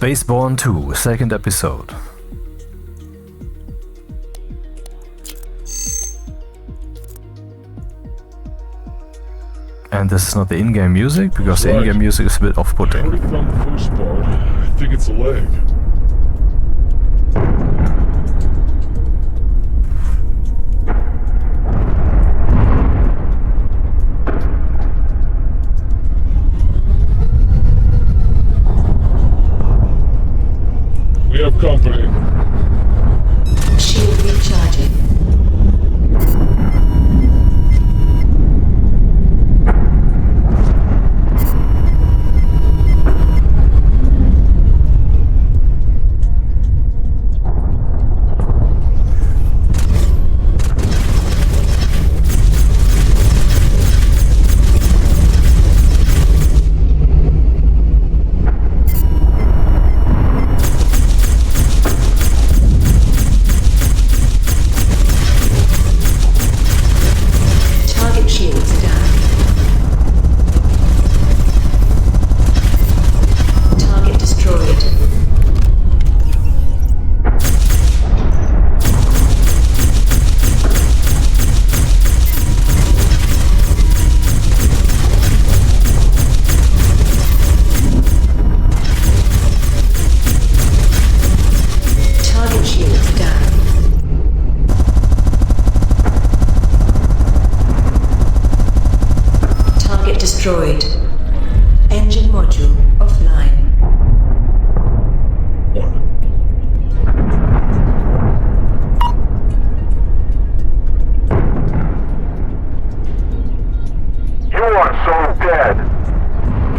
SPACEBOURNE 2, second episode. And this is not the in-game music, because the in-game music is a bit off-putting. I already found the first part. I think it's a leg. We have company. Shield recharging. Destroyed. Engine module offline. You are so dead.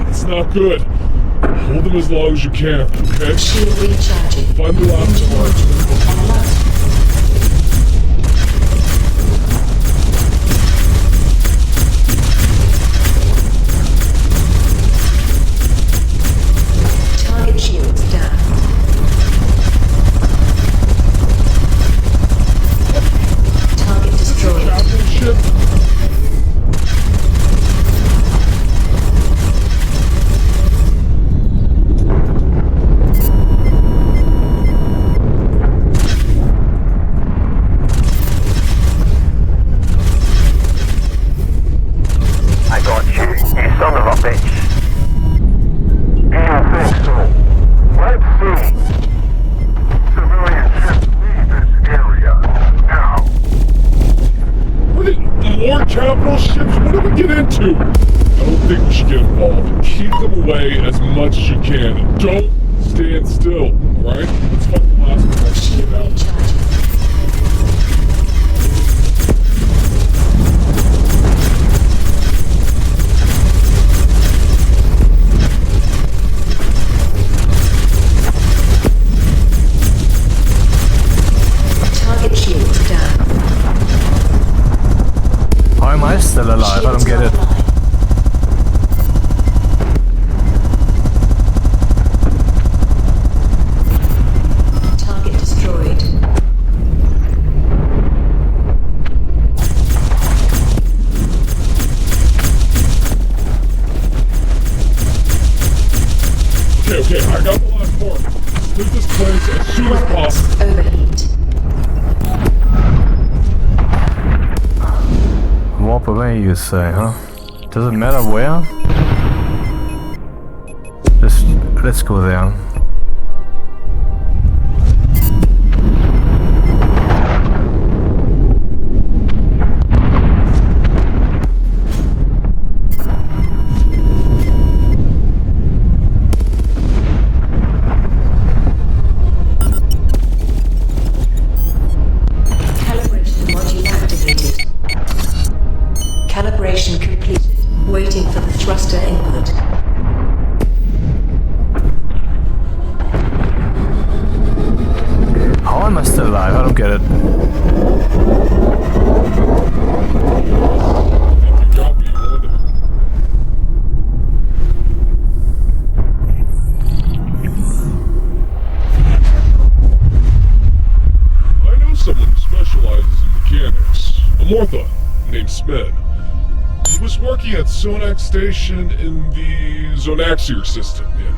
It's not good. Hold them as long as you can, okay? Shield recharging. Find the last Engine part. module unlocked. Capital ships? What do we get into? I don't think we should get involved. Keep them away as much as you can. Don't stand still, alright? Let's find the last one. Get out. Still alive, I don't get it. Target destroyed. Okay, I got the last part. Leave this place as soon as possible. Overheat. Warp away, you say, huh? Does it matter where? Let's go there. Calibration module activated. Calibration completed. Waiting for the thruster input. How am I still alive? I don't get it. I know someone who specializes in mechanics. A Mortha named Smith. He was working at Sonax Station in the Zonaxier system, yeah.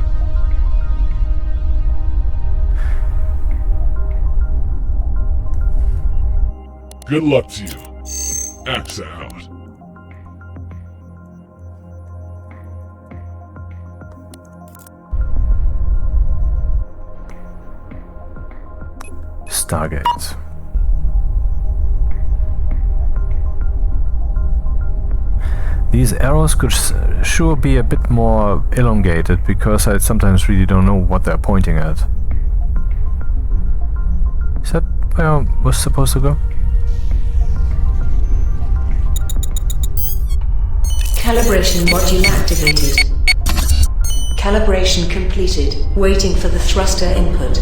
Good luck to you. Axe out. Stargate. These arrows could sure be a bit more elongated, because I sometimes really don't know what they're pointing at. Is that where I was supposed to go? Calibration module activated. Calibration completed. Waiting for the thruster input.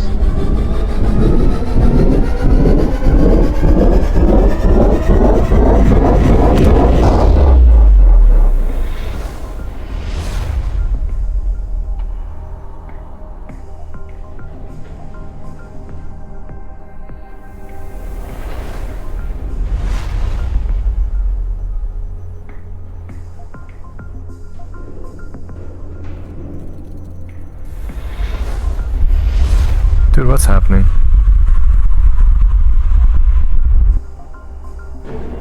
Dude, what's happening?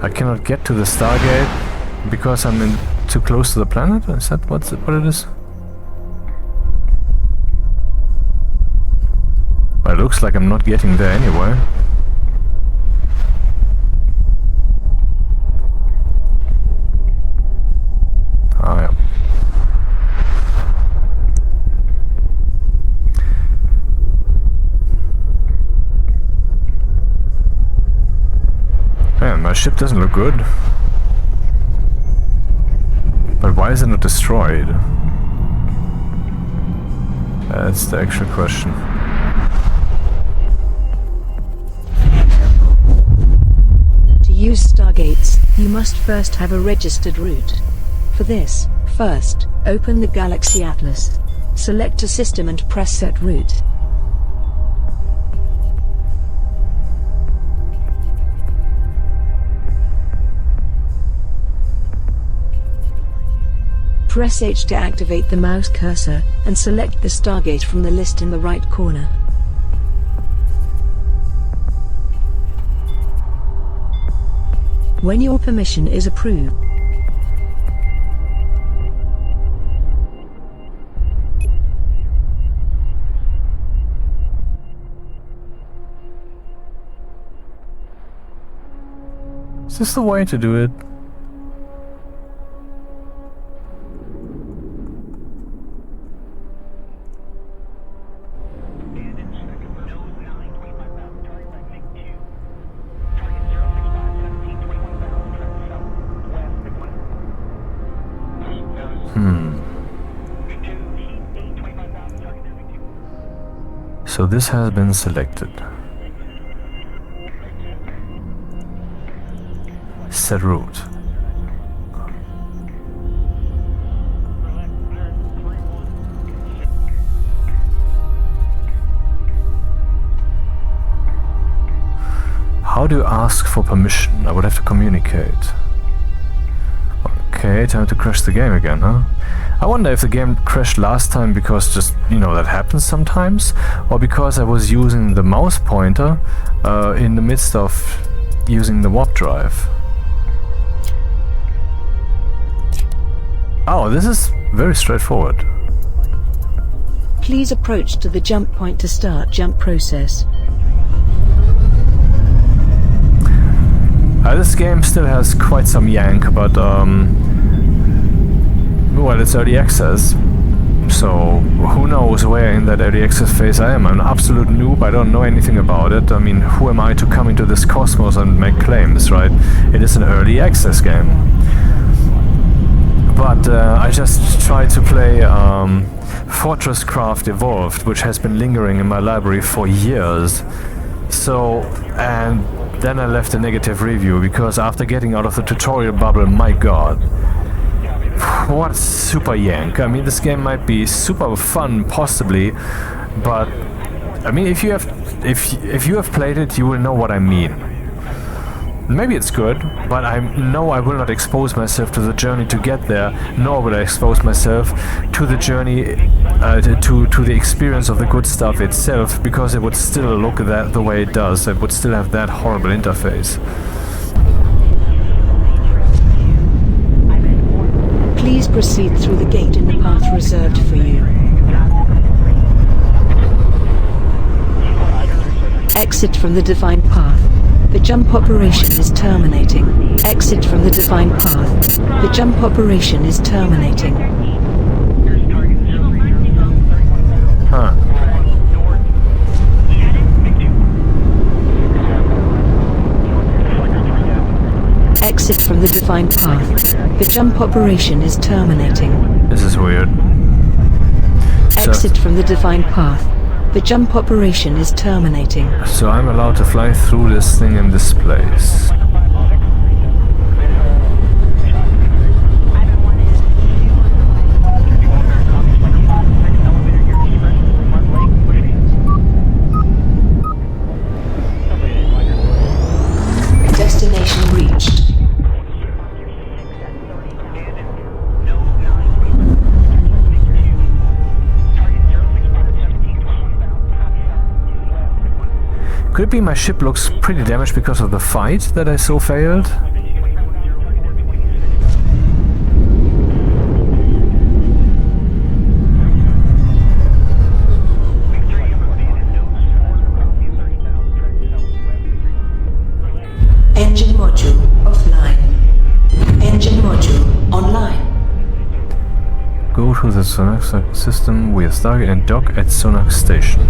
I cannot get to the Stargate because I'm too close to the planet? Is that what it is? Well, it looks like I'm not getting there anyway. Oh yeah. Man, my ship doesn't look good. But why is it not destroyed? That's the actual question. To use Stargates, you must first have a registered route. For this, first, open the Galaxy Atlas. Select a system and press Set Route. Press H to activate the mouse cursor, and select the Stargate from the list in the right corner. When your permission is approved, Is this the way to do it? So this has been selected. Set route. How do you ask for permission? I would have to communicate. Okay, time to crash the game again, huh? I wonder if the game crashed last time because just, you know, that happens sometimes, or because I was using the mouse pointer in the midst of using the warp drive. Oh, this is very straightforward. please approach to the jump point to start jump process. This game still has quite some yank, but well, it's early access, so who knows where in that early access phase I am. I'm an absolute noob, I don't know anything about it. I mean, who am I to come into this cosmos and make claims, right? It is an early access game. But I just tried to play Fortress Craft Evolved, which has been lingering in my library for years. So, and then I left a negative review, because after getting out of the tutorial bubble, my god, what super yank. I mean, this game might be super fun, possibly, but I mean, if you have played it, you will know what I mean. Maybe it's good, but I know I will not expose myself to the journey to get there, nor will I expose myself to the journey, to the experience of the good stuff itself, because it would still look the way it does. It would still have that horrible interface. Please proceed through the gate in the path reserved for you. Exit from the defined path. The jump operation is terminating. Exit from the defined path. The jump operation is terminating. Huh. Exit from the defined path. The jump operation is terminating. This is weird. Exit from the defined path. The jump operation is terminating. So I'm allowed to fly through this thing in this place. Destination reached. Could it be my ship looks pretty damaged because of the fight that I so failed? Engine module offline. Engine module online. Go to the Sonax system with Stargate and dock at Sonax station.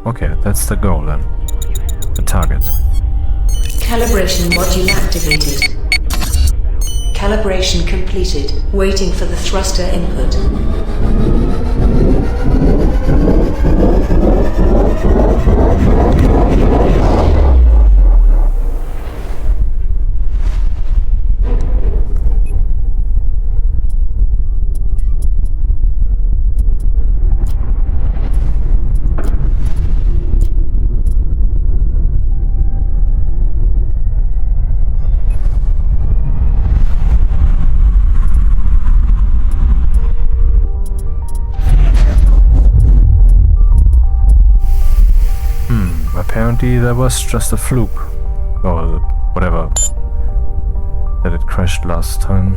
Okay, that's the goal then. The target. Calibration module activated. Calibration completed. Waiting for the thruster input. Apparently that was just a fluke, or whatever, that it crashed last time.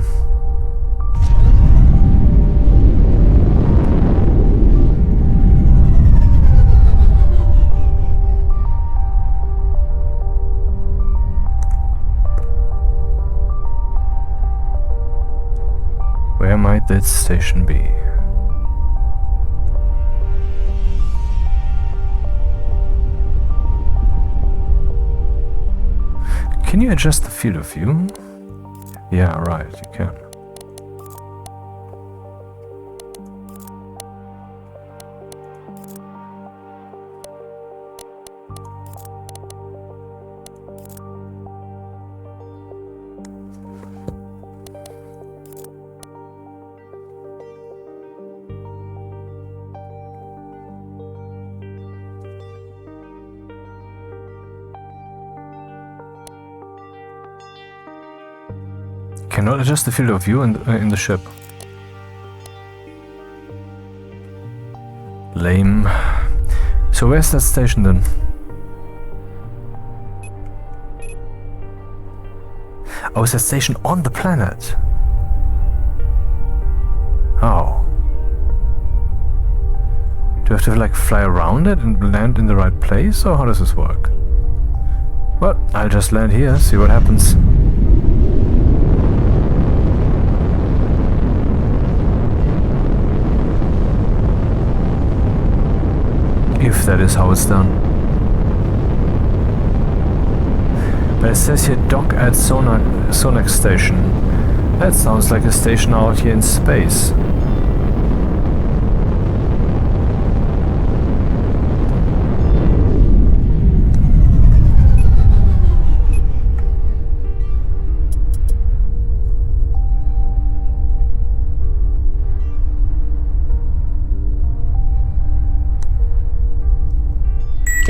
Where might that station be? Can you adjust the field of view? Yeah, right, you can. Cannot adjust the field of view in the ship. Lame. So where's that station then? Oh, it's a station on the planet. Oh. Do I have to like fly around it and land in the right place, or how does this work? Well, I'll just land here, see what happens. If that is how it's done. But it says here dock at Sonax station. That sounds like a station out here in space.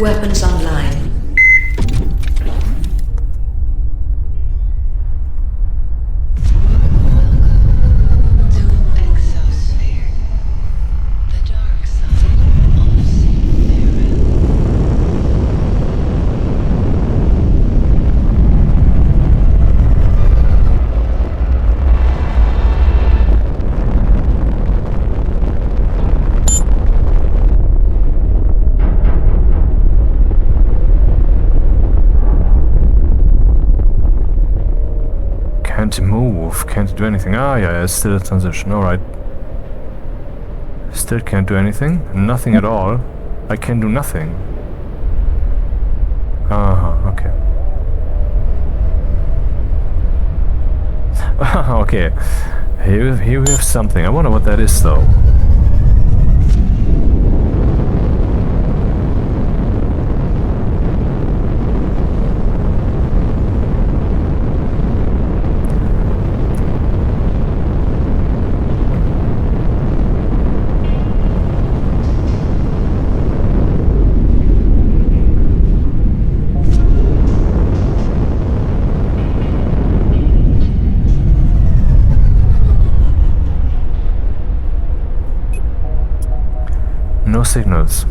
Weapons online. Can't move, can't do anything. Ah, yeah, it's still a transition, alright. Still can't do anything, nothing at all. I can do nothing. Okay. Okay, here we have something. I wonder what that is, though. No signals.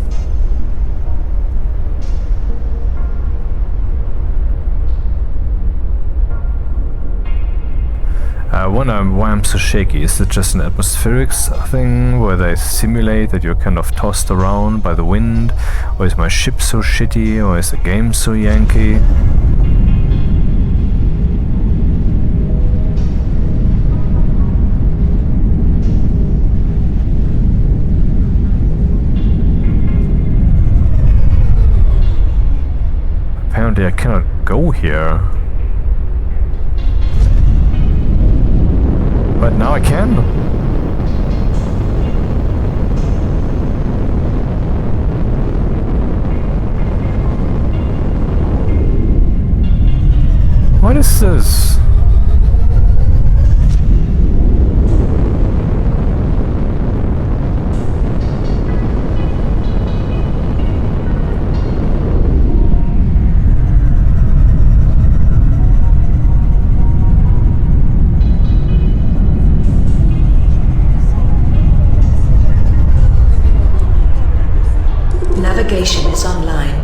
I wonder why I'm so shaky. Is it just an atmospheric thing where they simulate that you're kind of tossed around by the wind? Or is my ship so shitty? Or is the game so Yankee? Apparently I cannot go here. But now I can. What is this? Navigation is online.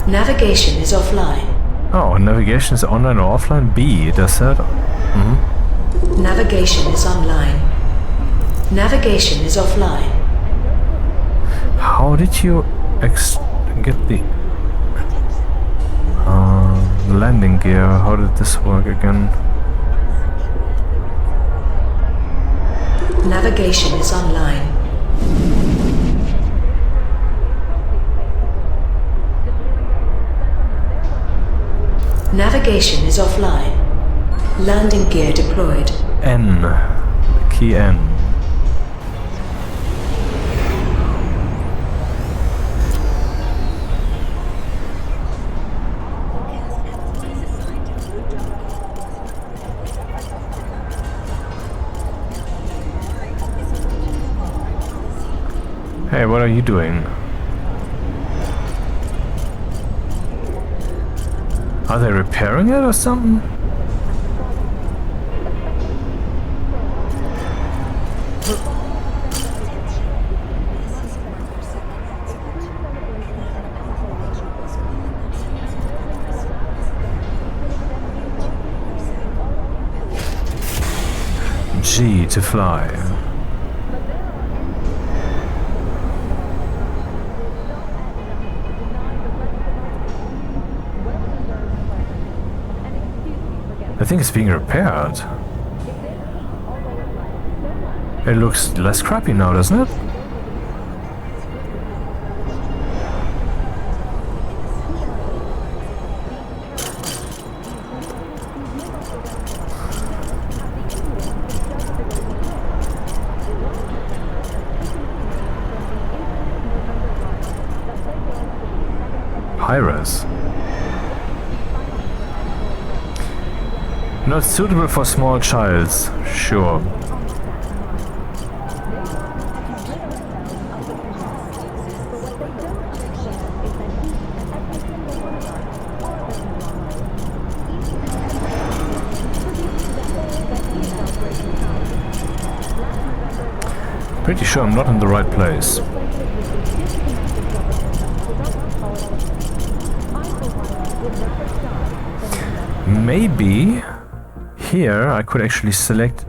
Navigation is offline. Oh, navigation is online or offline? B, does that? Navigation is online. Navigation is offline. How did you get the landing gear? How did this work again? Navigation is online. Navigation is offline. Landing gear deployed. N. Key N. Hey, what are you doing? Are they repairing it or something? G to fly. I think it's being repaired. It looks less crappy now, doesn't it? High-res. Not suitable for small childs, sure. Pretty sure I'm not in the right place. Maybe here I could actually select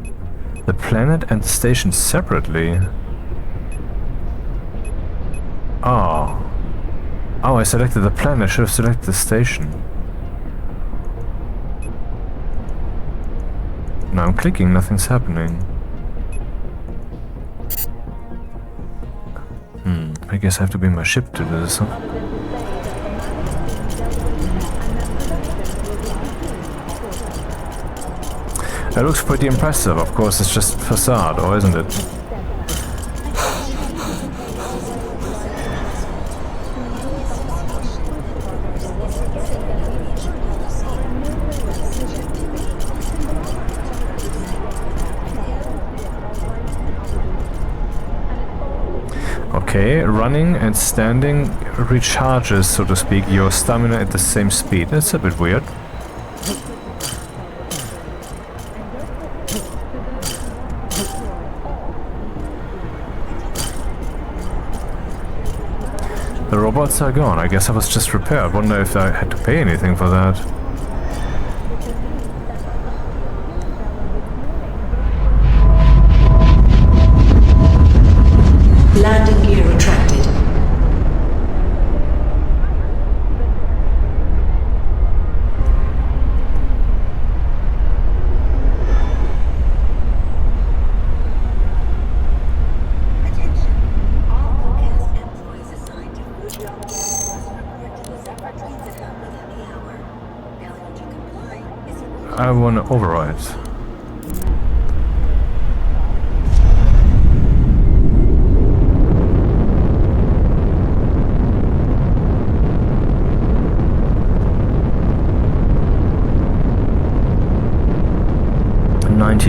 the planet and the station separately. Oh. Oh, I selected the planet. I should have selected the station. Now I'm clicking, nothing's happening. I guess I have to be in my ship to do this, huh? That looks pretty impressive. Of course, it's just facade, or isn't it? Okay, running and standing recharges, so to speak, your stamina at the same speed. That's a bit weird. The robots are gone. I guess I was just repaired. Wonder if I had to pay anything for that. Landing gear retracted. I want to override.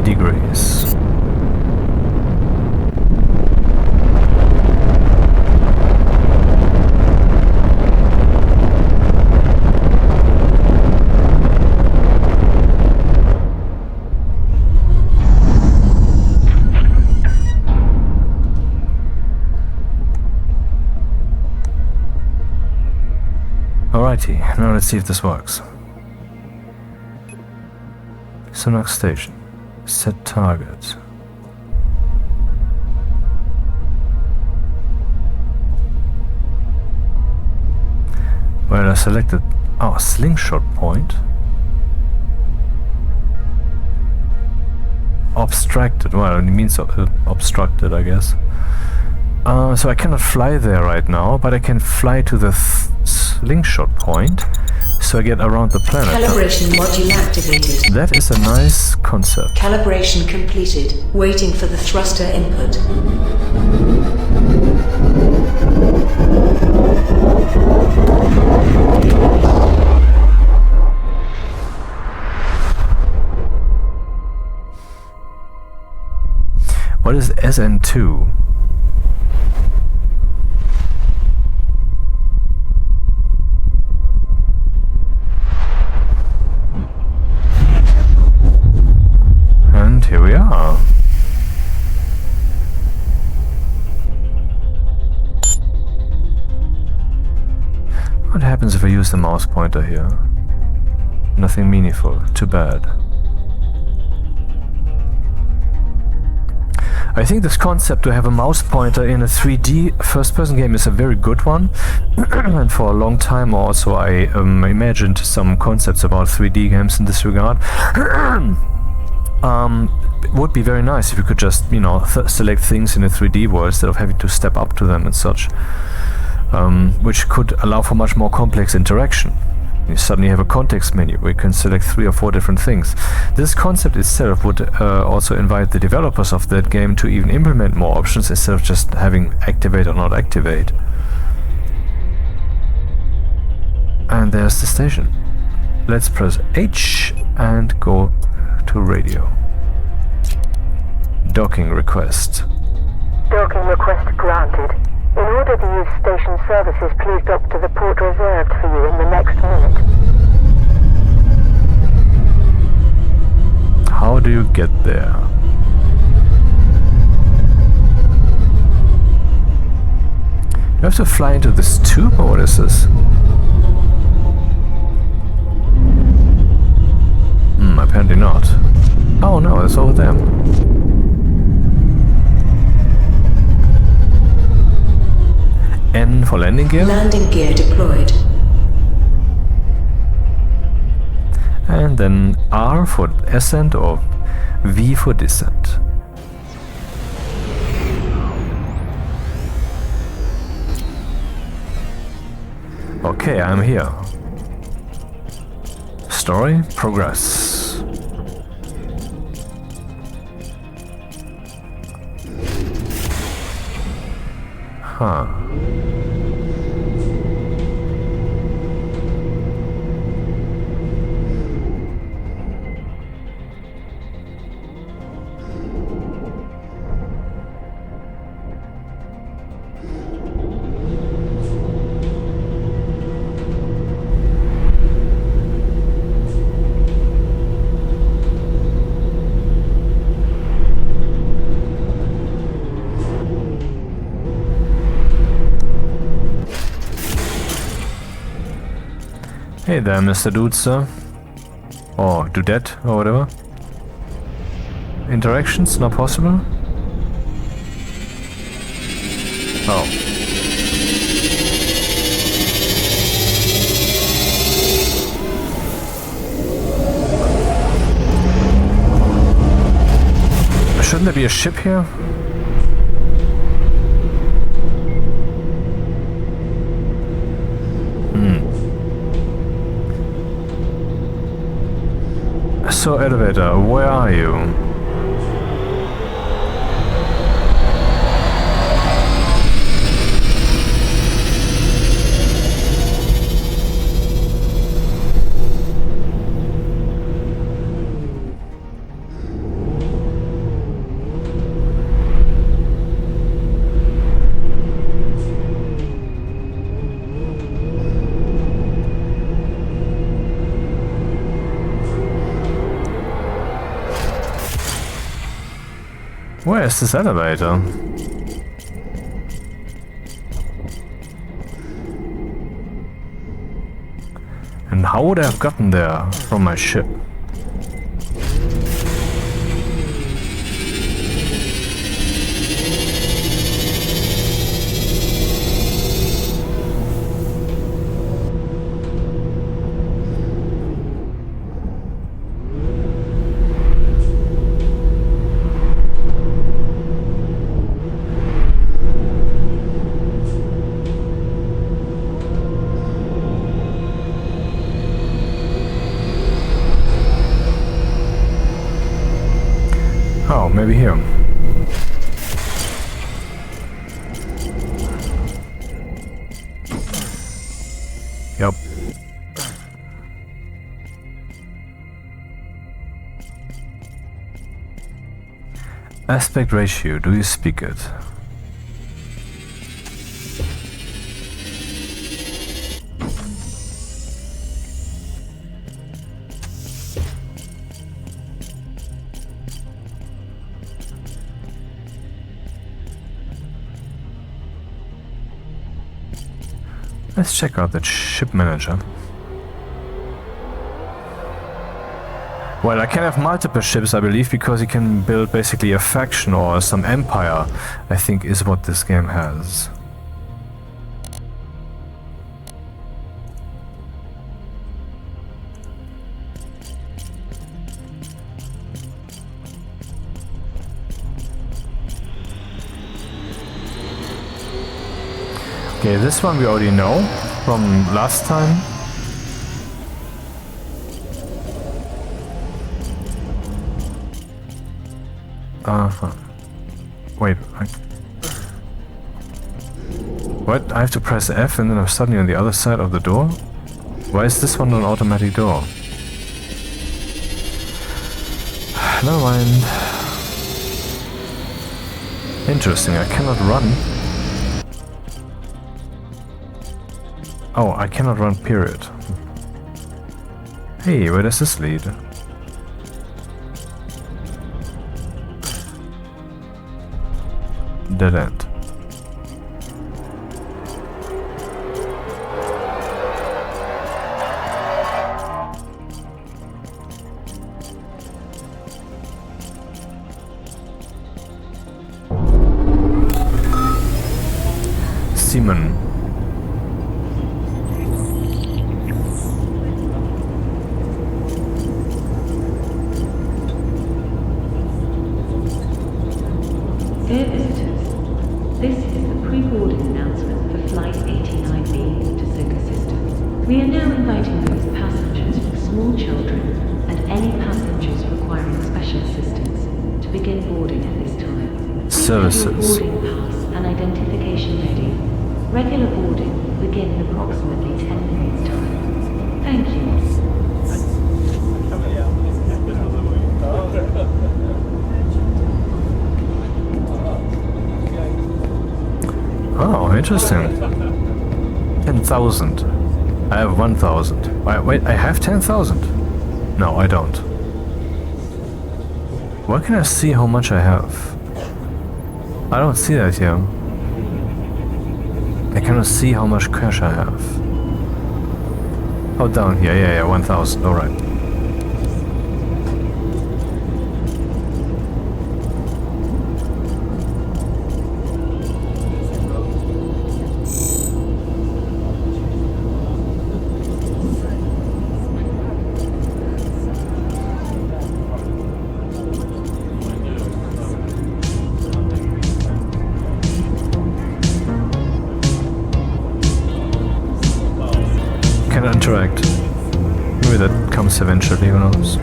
Degrees. Alrighty, now let's see if this works. Sonax station. Set target. Well, I selected slingshot point. Obstructed. Well, it means obstructed, I guess. So I cannot fly there right now, but I can fly to the slingshot point, so I get around the planet. Calibration module activated. That is a nice concept. Calibration completed. Waiting for the thruster input. What is SN2? And here we are. What happens if I use the mouse pointer here? Nothing meaningful. Too bad. I think this concept to have a mouse pointer in a 3D first-person game is a very good one. And for a long time also I imagined some concepts about 3D games in this regard. It would be very nice if you could just, you know, select things in a 3D world instead of having to step up to them and such. Which could allow for much more complex interaction. You suddenly have a context menu where you can select 3 or 4 different things. This concept itself would also invite the developers of that game to even implement more options instead of just having activate or not activate. And there's the station. Let's press H and go to radio. Docking request. Docking request granted. In order to use station services, please dock to the port reserved for you in the next minute. How do you get there? I have to fly into this tube, or what is this? Apparently not. Oh no, it's over there. N for landing gear. Landing gear deployed. And then R for ascent or V for descent. Okay, I'm here. Story, progress. Huh. Hey there, Mr. Dude, sir. Or dudette, or whatever. Interactions not possible? Oh. Shouldn't there be a ship here? So, elevator, where are you? Where is this elevator? And how would I have gotten there from my ship? Oh, maybe here. Yep. Aspect ratio, do you speak it? Let's check out that ship manager. Well, I can have multiple ships, I believe, because you can build basically a faction or some empire, I think is what this game has. Okay, this one we already know from last time. Wait, what? I have to press F and then I'm suddenly on the other side of the door? Why is this one an automatic door? Never mind. Interesting, I cannot run. Oh, I cannot run, period. Hey, where does this lead? Dead end. seaman. Dear visitors, this is the pre-boarding announcement for Flight 89B into Solar System. We are now inviting those passengers with small children and any passengers requiring special assistance to begin boarding at this time. Please have your boarding pass and identification ready. Regular boarding will begin in approximately 10 minutes' time. Thank you. Oh, interesting. 10,000. I have 1,000. Wait, I have 10,000? No, I don't. Where can I see how much I have? I don't see that here. I cannot see how much cash I have. Oh, down here. Yeah, 1,000. Alright. Interact. Maybe that comes eventually, who knows.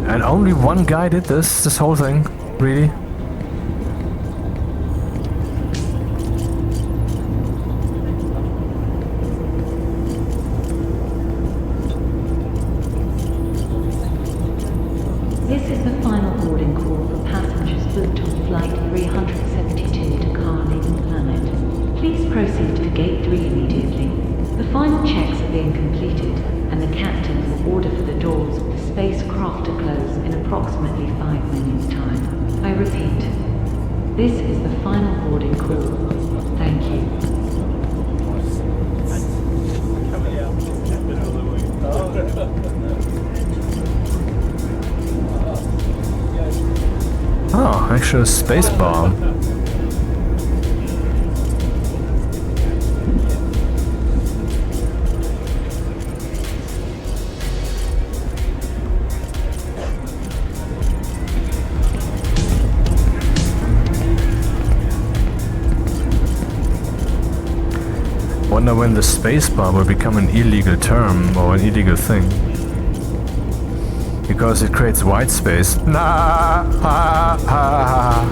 And only one guy did this whole thing? Really? This is the final boarding call for passengers booked on Flight 372 to Planet. Please proceed to Gate 3 immediately. The final checks are being completed, and the captain will order for the doors of the spacecraft to close in approximately 5 minutes' time. I repeat, this is the final boarding call. Thank you. Oh, actually a space bar. Wonder when the spacebar will become an illegal term or an illegal thing. Because it creates white space. Nah, ha, ha, ha.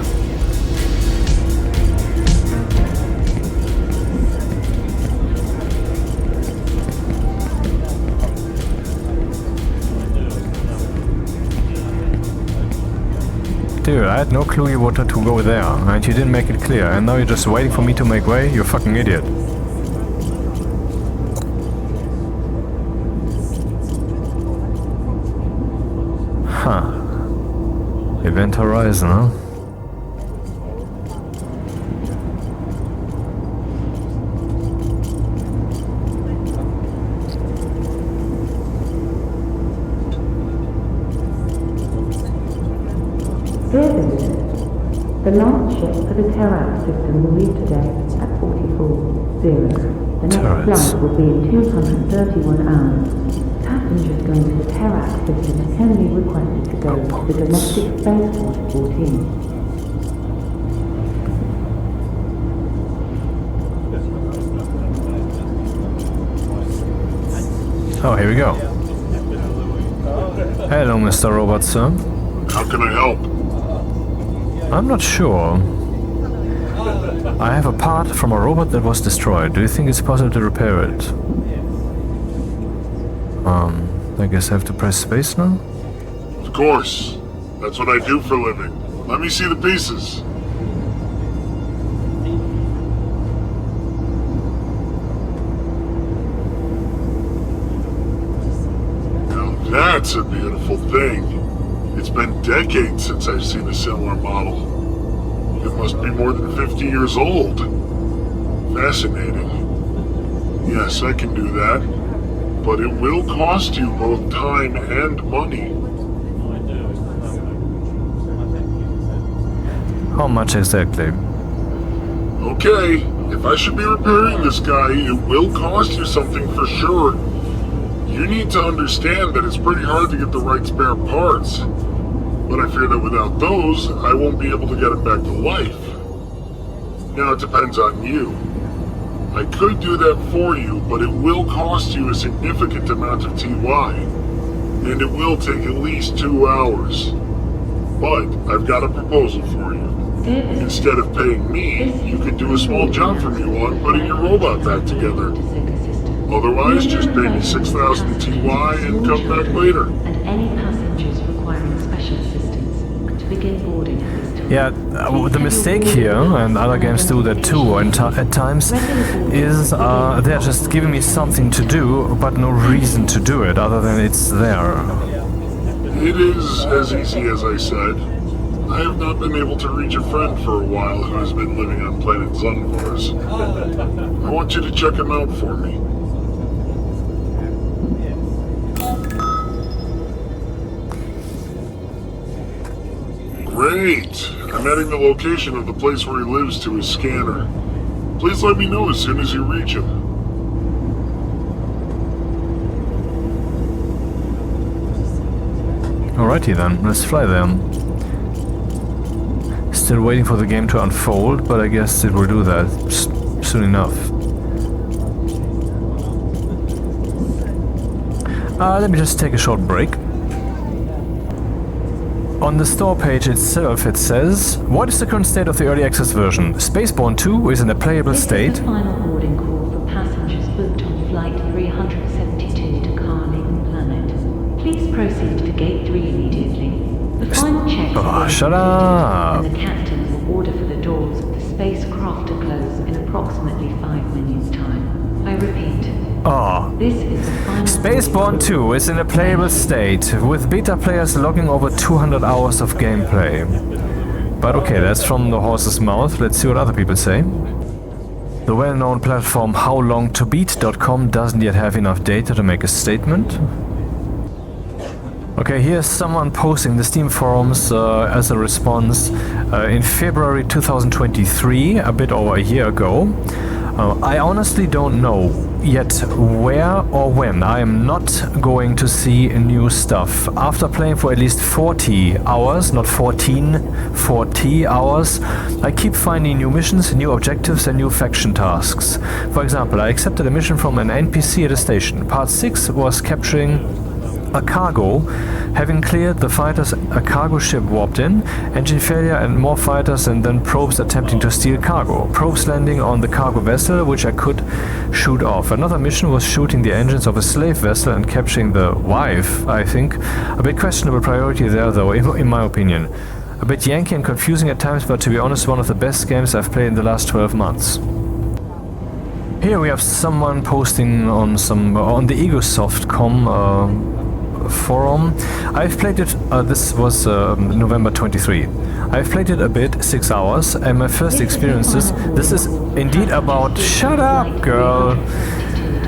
Dude, I had no clue you wanted to go there, and you didn't make it clear, and now you're just waiting for me to make way? You fucking idiot. Huh. Event Horizon, huh? Dear visitors, the launch ship for the Terrax system will leave today at 44:00. The next flight will be in 231 hours. Passengers going to the Terrax system can be requested to go to the domestic spaceport 14. Oh, here we go. Hello, Mr. Robot, sir. How can I help? I'm not sure. I have a part from a robot that was destroyed. Do you think it's possible to repair it? I guess I have to press space now? Of course. That's what I do for a living. Let me see the pieces. Now that's a beautiful thing. It's been decades since I've seen a similar model. It must be more than 50 years old. Fascinating. Yes, I can do that. But it will cost you both time and money. How much exactly? Okay, if I should be repairing this guy, it will cost you something for sure. You need to understand that it's pretty hard to get the right spare parts. But I fear that without those, I won't be able to get him back to life. Now it depends on you. I could do that for you, but it will cost you a significant amount of TY. And it will take at least 2 hours. But I've got a proposal for you. Instead of paying me, you could do a small job for me on putting your robot back together. Otherwise, just pay me 6,000 TY and come back later. And any passengers requiring special assistance to begin boarding at this time. Yeah, the mistake here, and other games do that too at times, is they're just giving me something to do, but no reason to do it, other than it's there. It is as easy as I said. I have not been able to reach a friend for a while who has been living on planet Zunvars. I want you to check him out for me. Great! I'm adding the location of the place where he lives to his scanner. Please let me know as soon as you reach him. Alrighty then, let's fly there. Still waiting for the game to unfold, but I guess it will do that soon enough. Let me just take a short break. On the store page itself it says, what is the current state of the early access version? SPACEBOURNE 2 is in a playable state. This is the final boarding call for passengers booked on flight 372 to Carling Planet. Please proceed to gate 3 immediately. The final checks Oh, shut up! and the captain will order for the doors of the spacecraft to close in approximately 5 minutes' time. I repeat. Oh. This is the final SPACEBOURNE 2 is in a playable state, with beta players logging over 200 hours of gameplay. But okay, that's from the horse's mouth, let's see what other people say. The well-known platform howlongtobeat.com doesn't yet have enough data to make a statement. Okay, here's someone posting the Steam forums as a response in February 2023, a bit over a year ago. I honestly don't know yet where or when I am not going to see new stuff. After playing for at least 40 hours, not 14, 40 hours, I keep finding new missions, new objectives and new faction tasks. For example, I accepted a mission from an NPC at a station. Part 6 was capturing a cargo. Having cleared the fighters, a cargo ship warped in, engine failure and more fighters, and then probes attempting to steal cargo. Probes landing on the cargo vessel, which I could shoot off. Another mission was shooting the engines of a slave vessel and capturing the wife, I think. A bit questionable priority there though, in my opinion. A bit yanky and confusing at times, but to be honest, one of the best games I've played in the last 12 months. Here we have someone posting on the Egosoft.com forum. I've played it, this was November 23. I've played it a bit, 6 hours, and my first experiences, this is indeed about, shut up girl,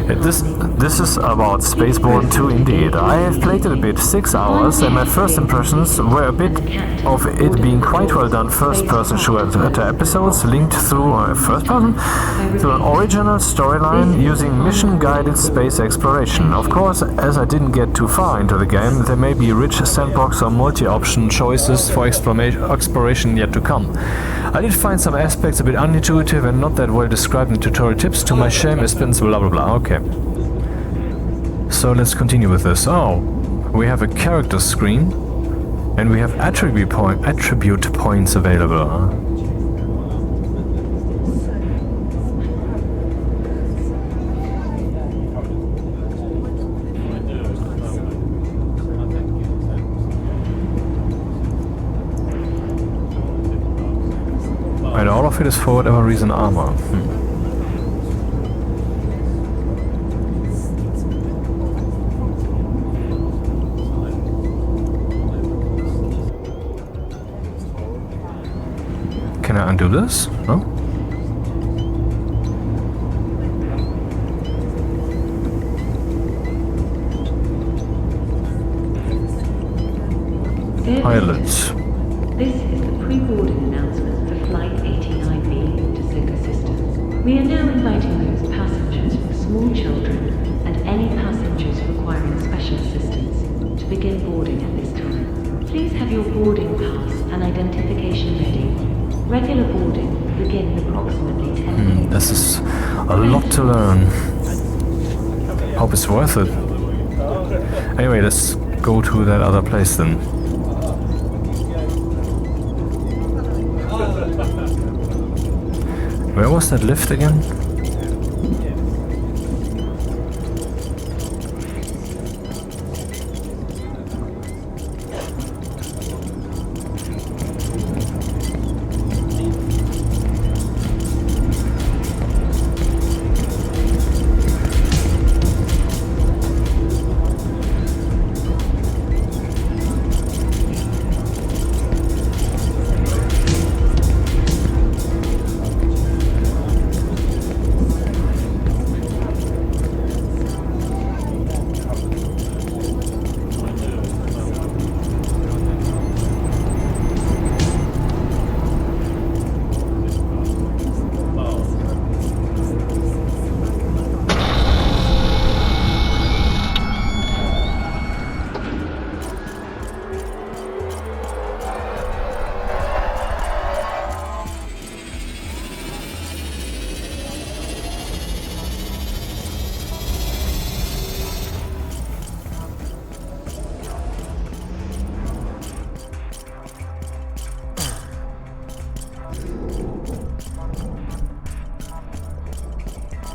this is about SPACEBOURNE 2 indeed. I have played it a bit, 6 hours, and my first impressions were a bit of it being quite well done first-person shooter episodes linked through first-person to an original storyline using mission-guided space exploration. Of course, as I didn't get too far into the game, there may be rich sandbox or multi-option choices for exploration yet to come. I did find some aspects a bit unintuitive and not that well described in tutorial tips. To my shame, it's been blah blah blah. Okay. So let's continue with this. Oh, we have a character screen and we have attribute points available. And all of it is for whatever reason armor. Can I undo this? No? Pilot. Pilot. This is the pre-boarding announcement Regular boarding will begin in approximately 10 minutes. This is a lot to learn. Hope it's worth it. Anyway, let's go to that other place then. Where was that lift again?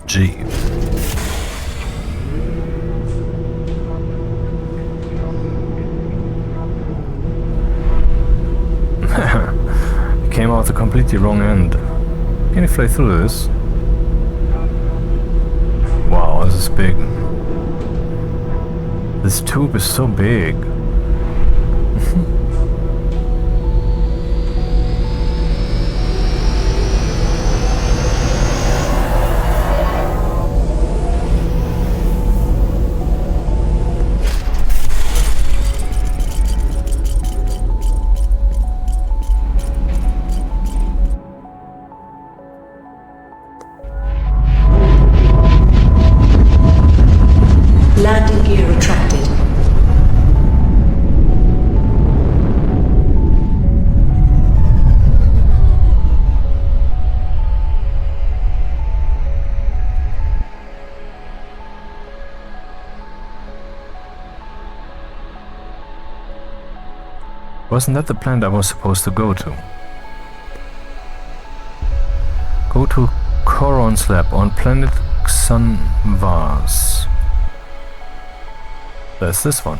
G. Came out the completely wrong end. Can you fly through this? Wow, this is big. This tube is so big. Landing gear retracted. Wasn't that the planet I was supposed to go to? Go to Coron's lab on planet Xanvars. That's this one.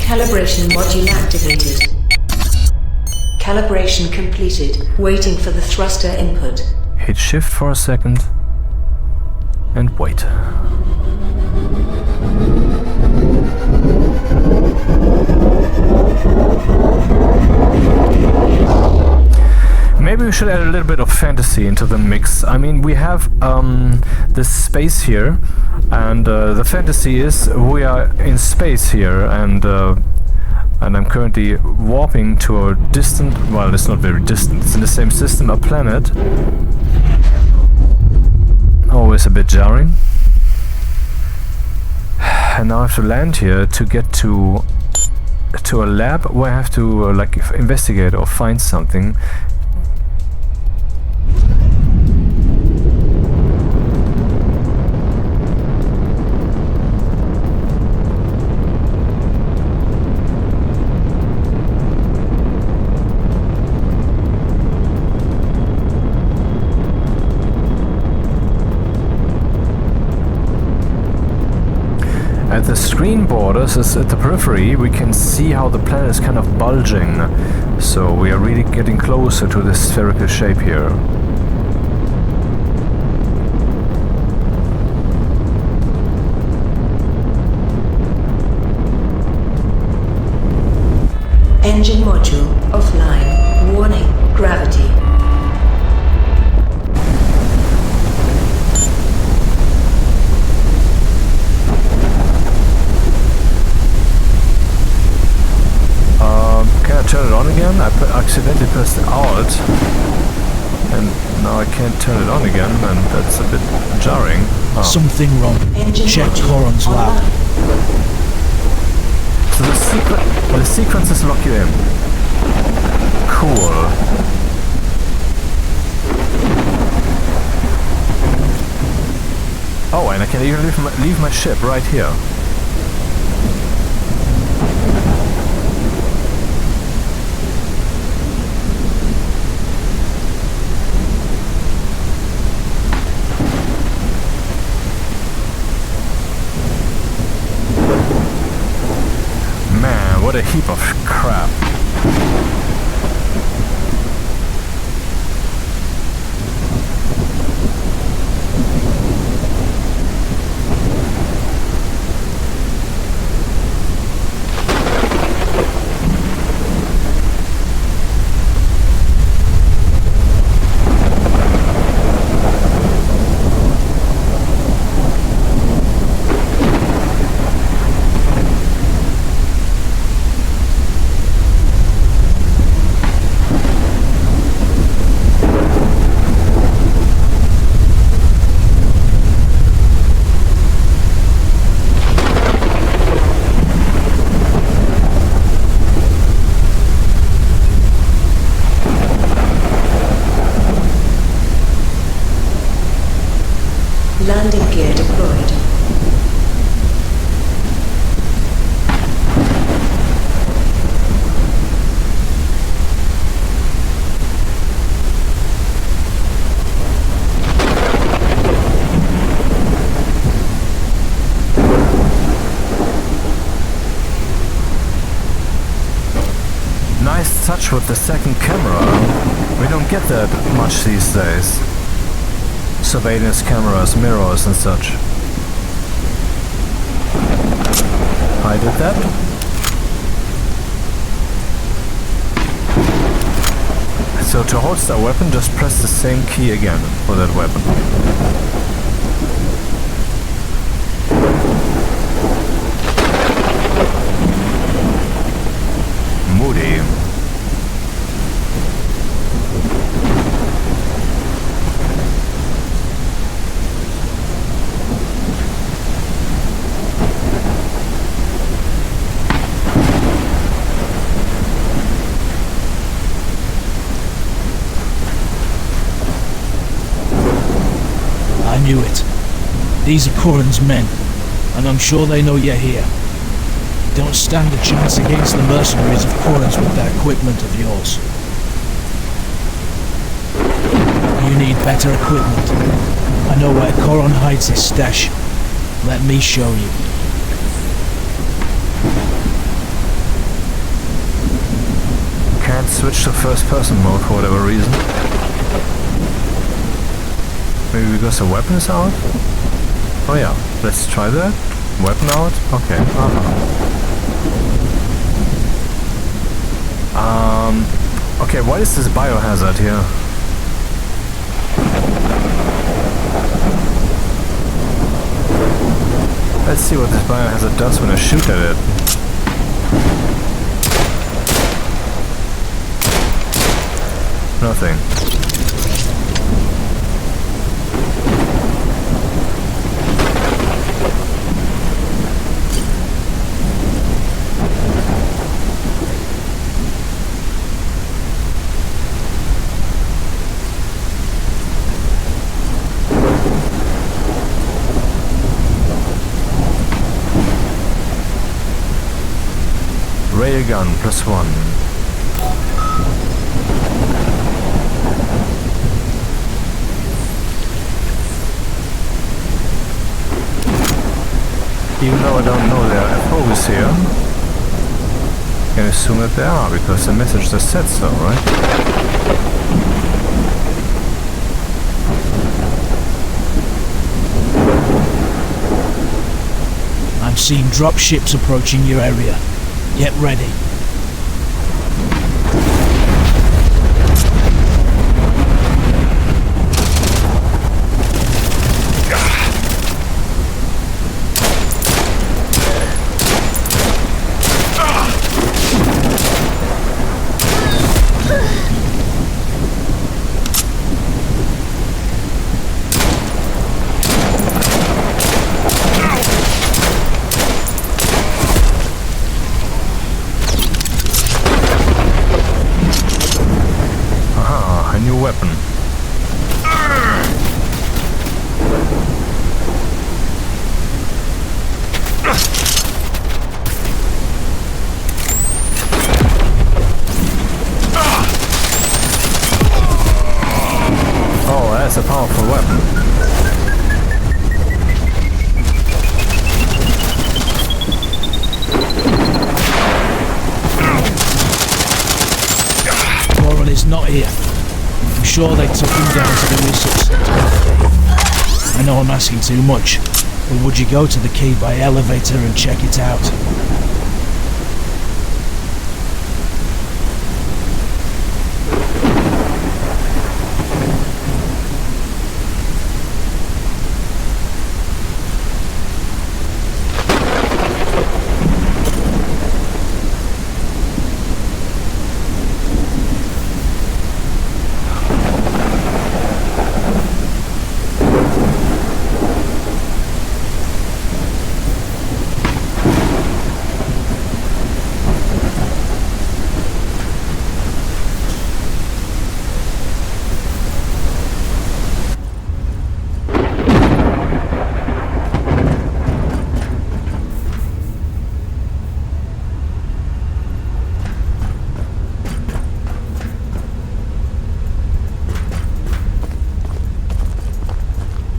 Calibration module activated. Calibration completed. Waiting for the thruster input. Hit shift for a second and wait. Maybe we should add a little bit of fantasy into the mix. I mean, we have this space here, and the fantasy is we are in space here, and I'm currently warping to a distant, well, it's not very distant, it's in the same system, a planet. Always a bit jarring. And now I have to land here to get to a lab where I have to like investigate or find something. At the screen borders, at the periphery, we can see how the planet is kind of bulging. So we are really getting closer to this spherical shape here. Engine module offline. Warning, gravity. Can I turn it on again? I accidentally pressed Alt. And now I can't turn it on again, and that's a bit jarring. Oh. Something wrong. Check Coron's lab. So the sequences lock you in. Cool. Oh, and I can even leave my ship right here. Man, what a heap of crap. Landing gear deployed. Nice touch with the second camera. We don't get that much these days. Surveillance cameras, mirrors and such. I did that. So to holster a weapon, just press the same key again for that weapon. Moody. I knew it. These are Coron's men, and I'm sure they know you're here. Don't stand a chance against the mercenaries of Coron's with that equipment of yours. You need better equipment. I know where Coron hides his stash. Let me show you. Can't switch to first person mode for whatever reason. Maybe because the weapon is out? Oh yeah, let's try that. Weapon out? Okay. Okay, what is this biohazard here? Let's see what this biohazard does when I shoot at it. Nothing. Railgun +1. Even though I don't know their FOs here, I can assume that they are, because the message just said so, right? I'm seeing dropships approaching your area. Get ready. here. I'm sure they took him down to the resource center. I know I'm asking too much, but would you go to the key by elevator and check it out?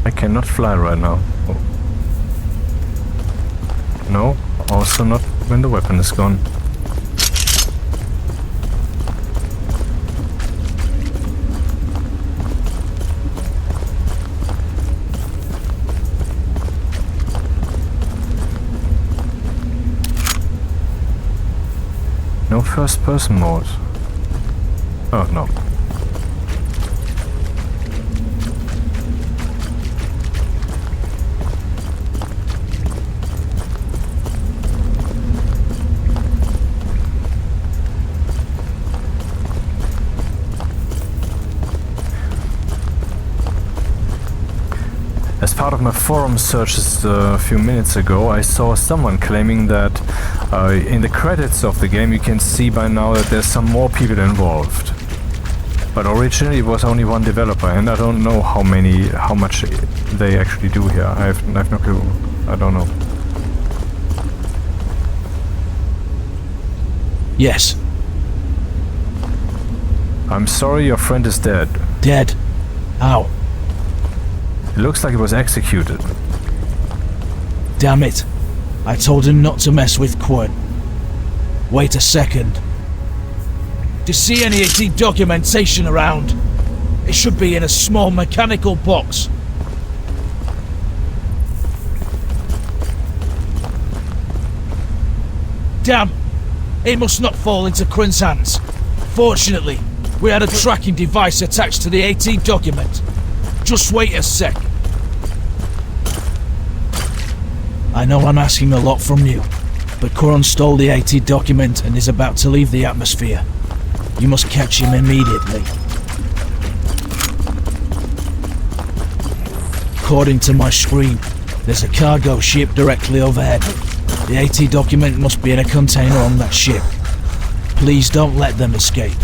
I cannot fly right now. Oh. No, also not when the weapon is gone. No first person mode. Oh no. As part of my forum searches a few minutes ago, I saw someone claiming that in the credits of the game you can see by now that there's some more people involved. But originally it was only one developer, and I don't know how much they actually do here. I have no clue. I don't know. Yes. I'm sorry, your friend is dead. Dead? How? It looks like he was executed. Damn it. I told him not to mess with Quinn. Wait a second. Do you see any AT documentation around? It should be in a small mechanical box. Damn! It must not fall into Quinn's hands. Fortunately, we had a tracking device attached to the AT document. Just wait a sec. I know I'm asking a lot from you, but Coron stole the AT document and is about to leave the atmosphere. You must catch him immediately. According to my screen, there's a cargo ship directly overhead. The AT document must be in a container on that ship. Please don't let them escape.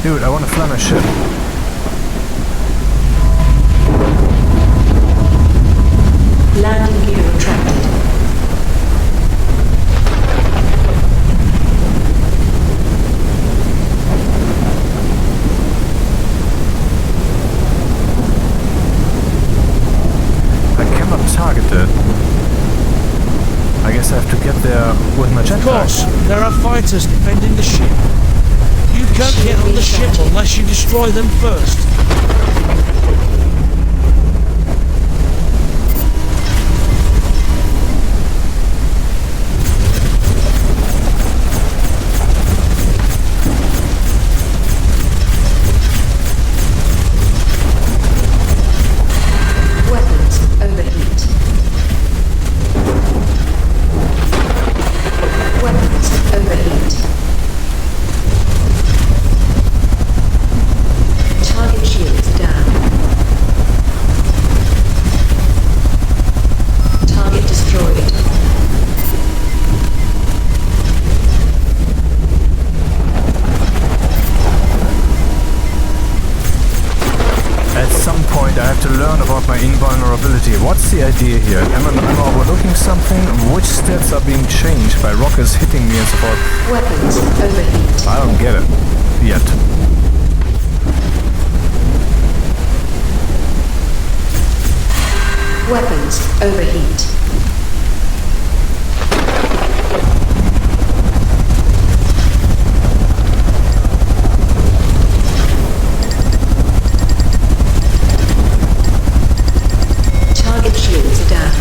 Dude, I want to fly my ship. Landing gear retracted. I cannot target it. I guess I have to get there with my jetpack. Of course, there are fighters defending the ship. You can't get on the ship unless you destroy them first. Weapons overheat. Weapons overheat. Target shields down. have to learn about my invulnerability. What's the idea here? Am I overlooking something? Which stats are being changed by rockets hitting me and so forth? Weapons overheat. I don't get it. Yet. Weapons overheat. Target shields are down.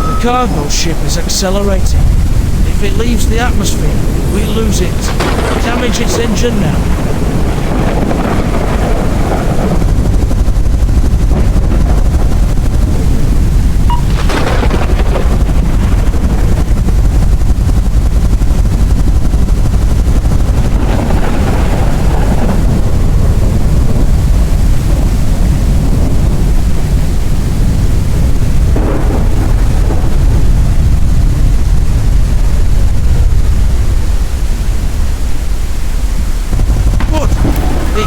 The cargo ship is accelerating. If it leaves the atmosphere, we lose it. Damage its engine now.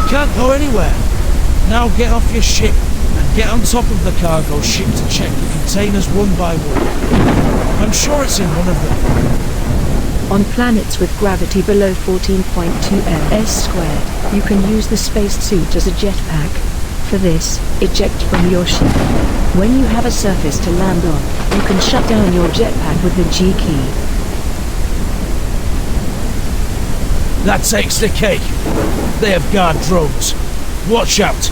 Can't go anywhere. Now get off your ship and get on top of the cargo ship to check the containers one by one. I'm sure it's in one of them. On planets with gravity below 14.2 ms squared, you can use the spacesuit as a jetpack. For this, eject from your ship. When you have a surface to land on, you can shut down your jetpack with the G key. That takes the cake. They have guard drones. Watch out.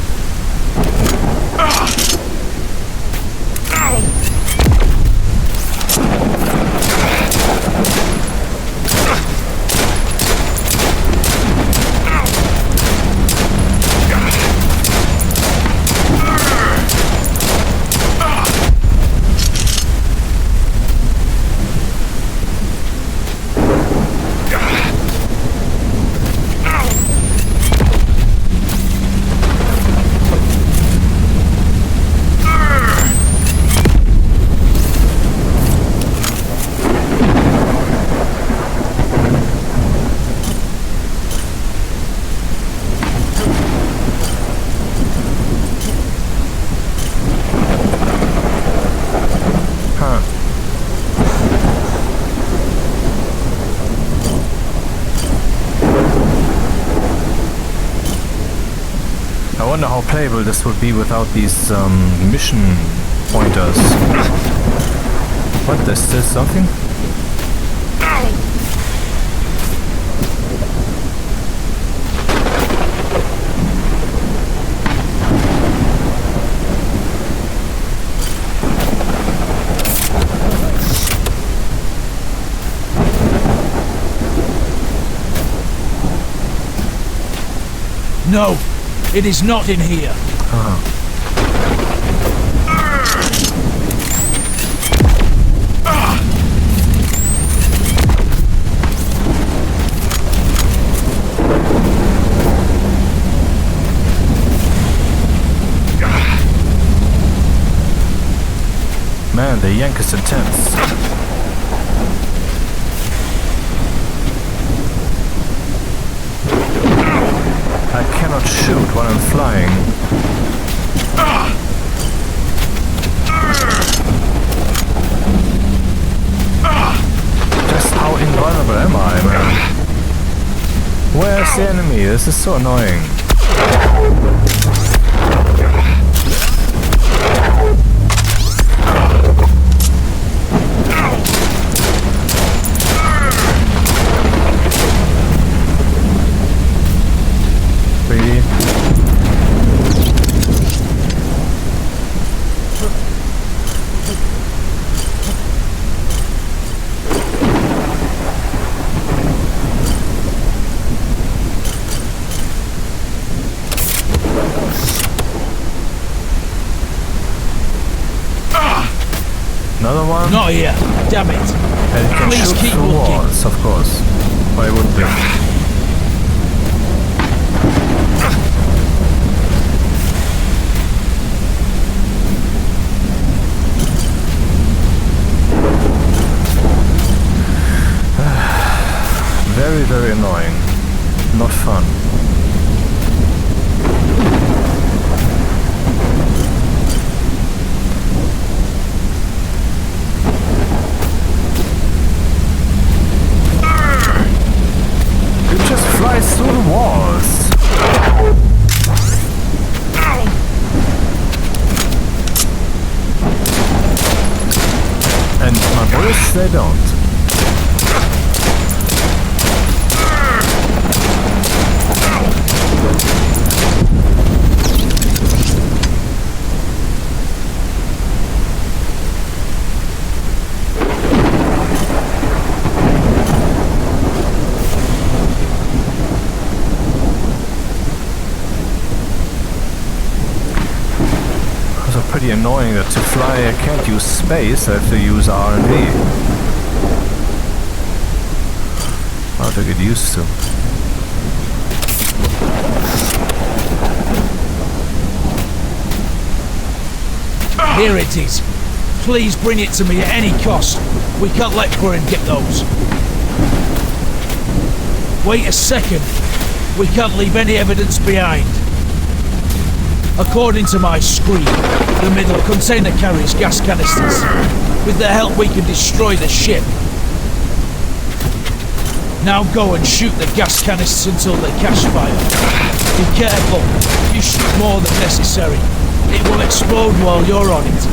I wonder how playable this would be without these mission pointers. What, there's still something? No, it is not in here. Man, the yank is intense. I cannot shoot while I'm flying. Just how invulnerable am I, man? Where's the enemy? This is so annoying. Another one? Not here. Damn it. And it can Please shoot keep through looking. walls, of course. Why wouldn't it? very, very annoying. Not fun. It just flies through the walls. And my bullets, they don't. Pretty annoying that to fly I can't use space, I have to use R and V. I'll have to get used to. Here it is. Please bring it to me at any cost. We can't let Corin get those. Wait a second. We can't leave any evidence behind. According to my screen, the middle container carries gas canisters. With their help we can destroy the ship. Now go and shoot the gas canisters until they catch fire. Be careful, if you shoot more than necessary, it will explode while you're on it.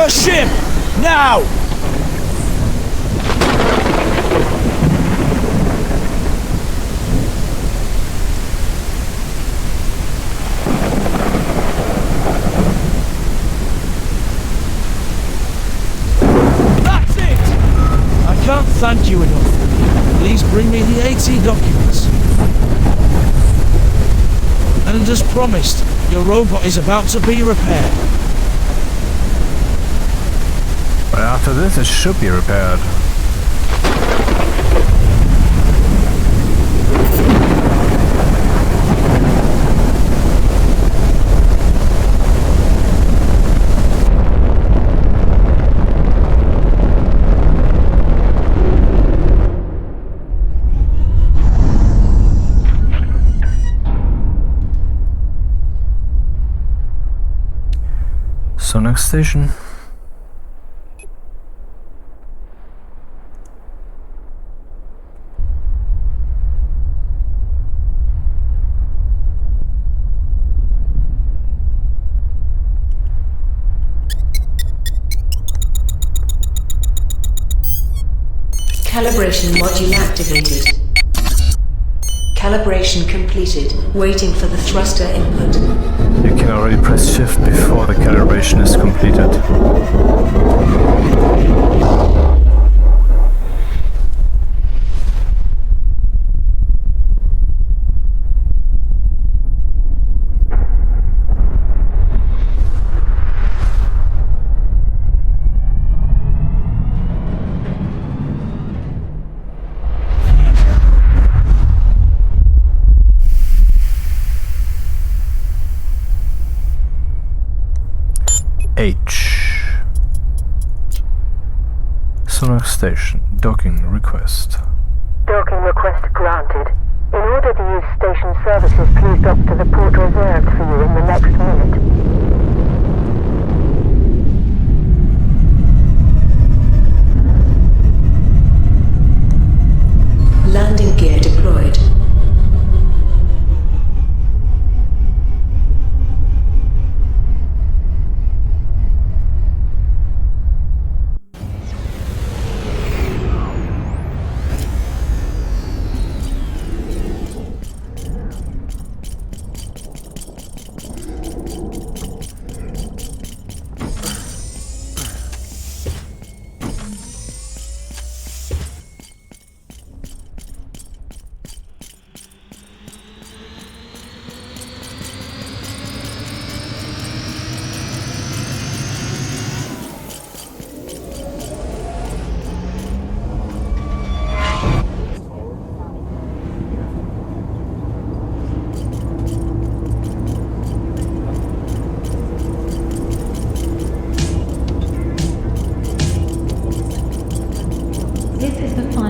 Ship! Now! That's it! I can't thank you enough. Please bring me the AT documents. And as promised, your robot is about to be repaired. But after this, it should be repaired. So next station. Calibration module activated. Calibration completed. Waiting for the thruster input. You can already press shift before the calibration is completed. H. Sonar station. Docking request. Docking request granted. In order to use station services, please dock to the port reserved for you in the next minute. Landing gear deployed.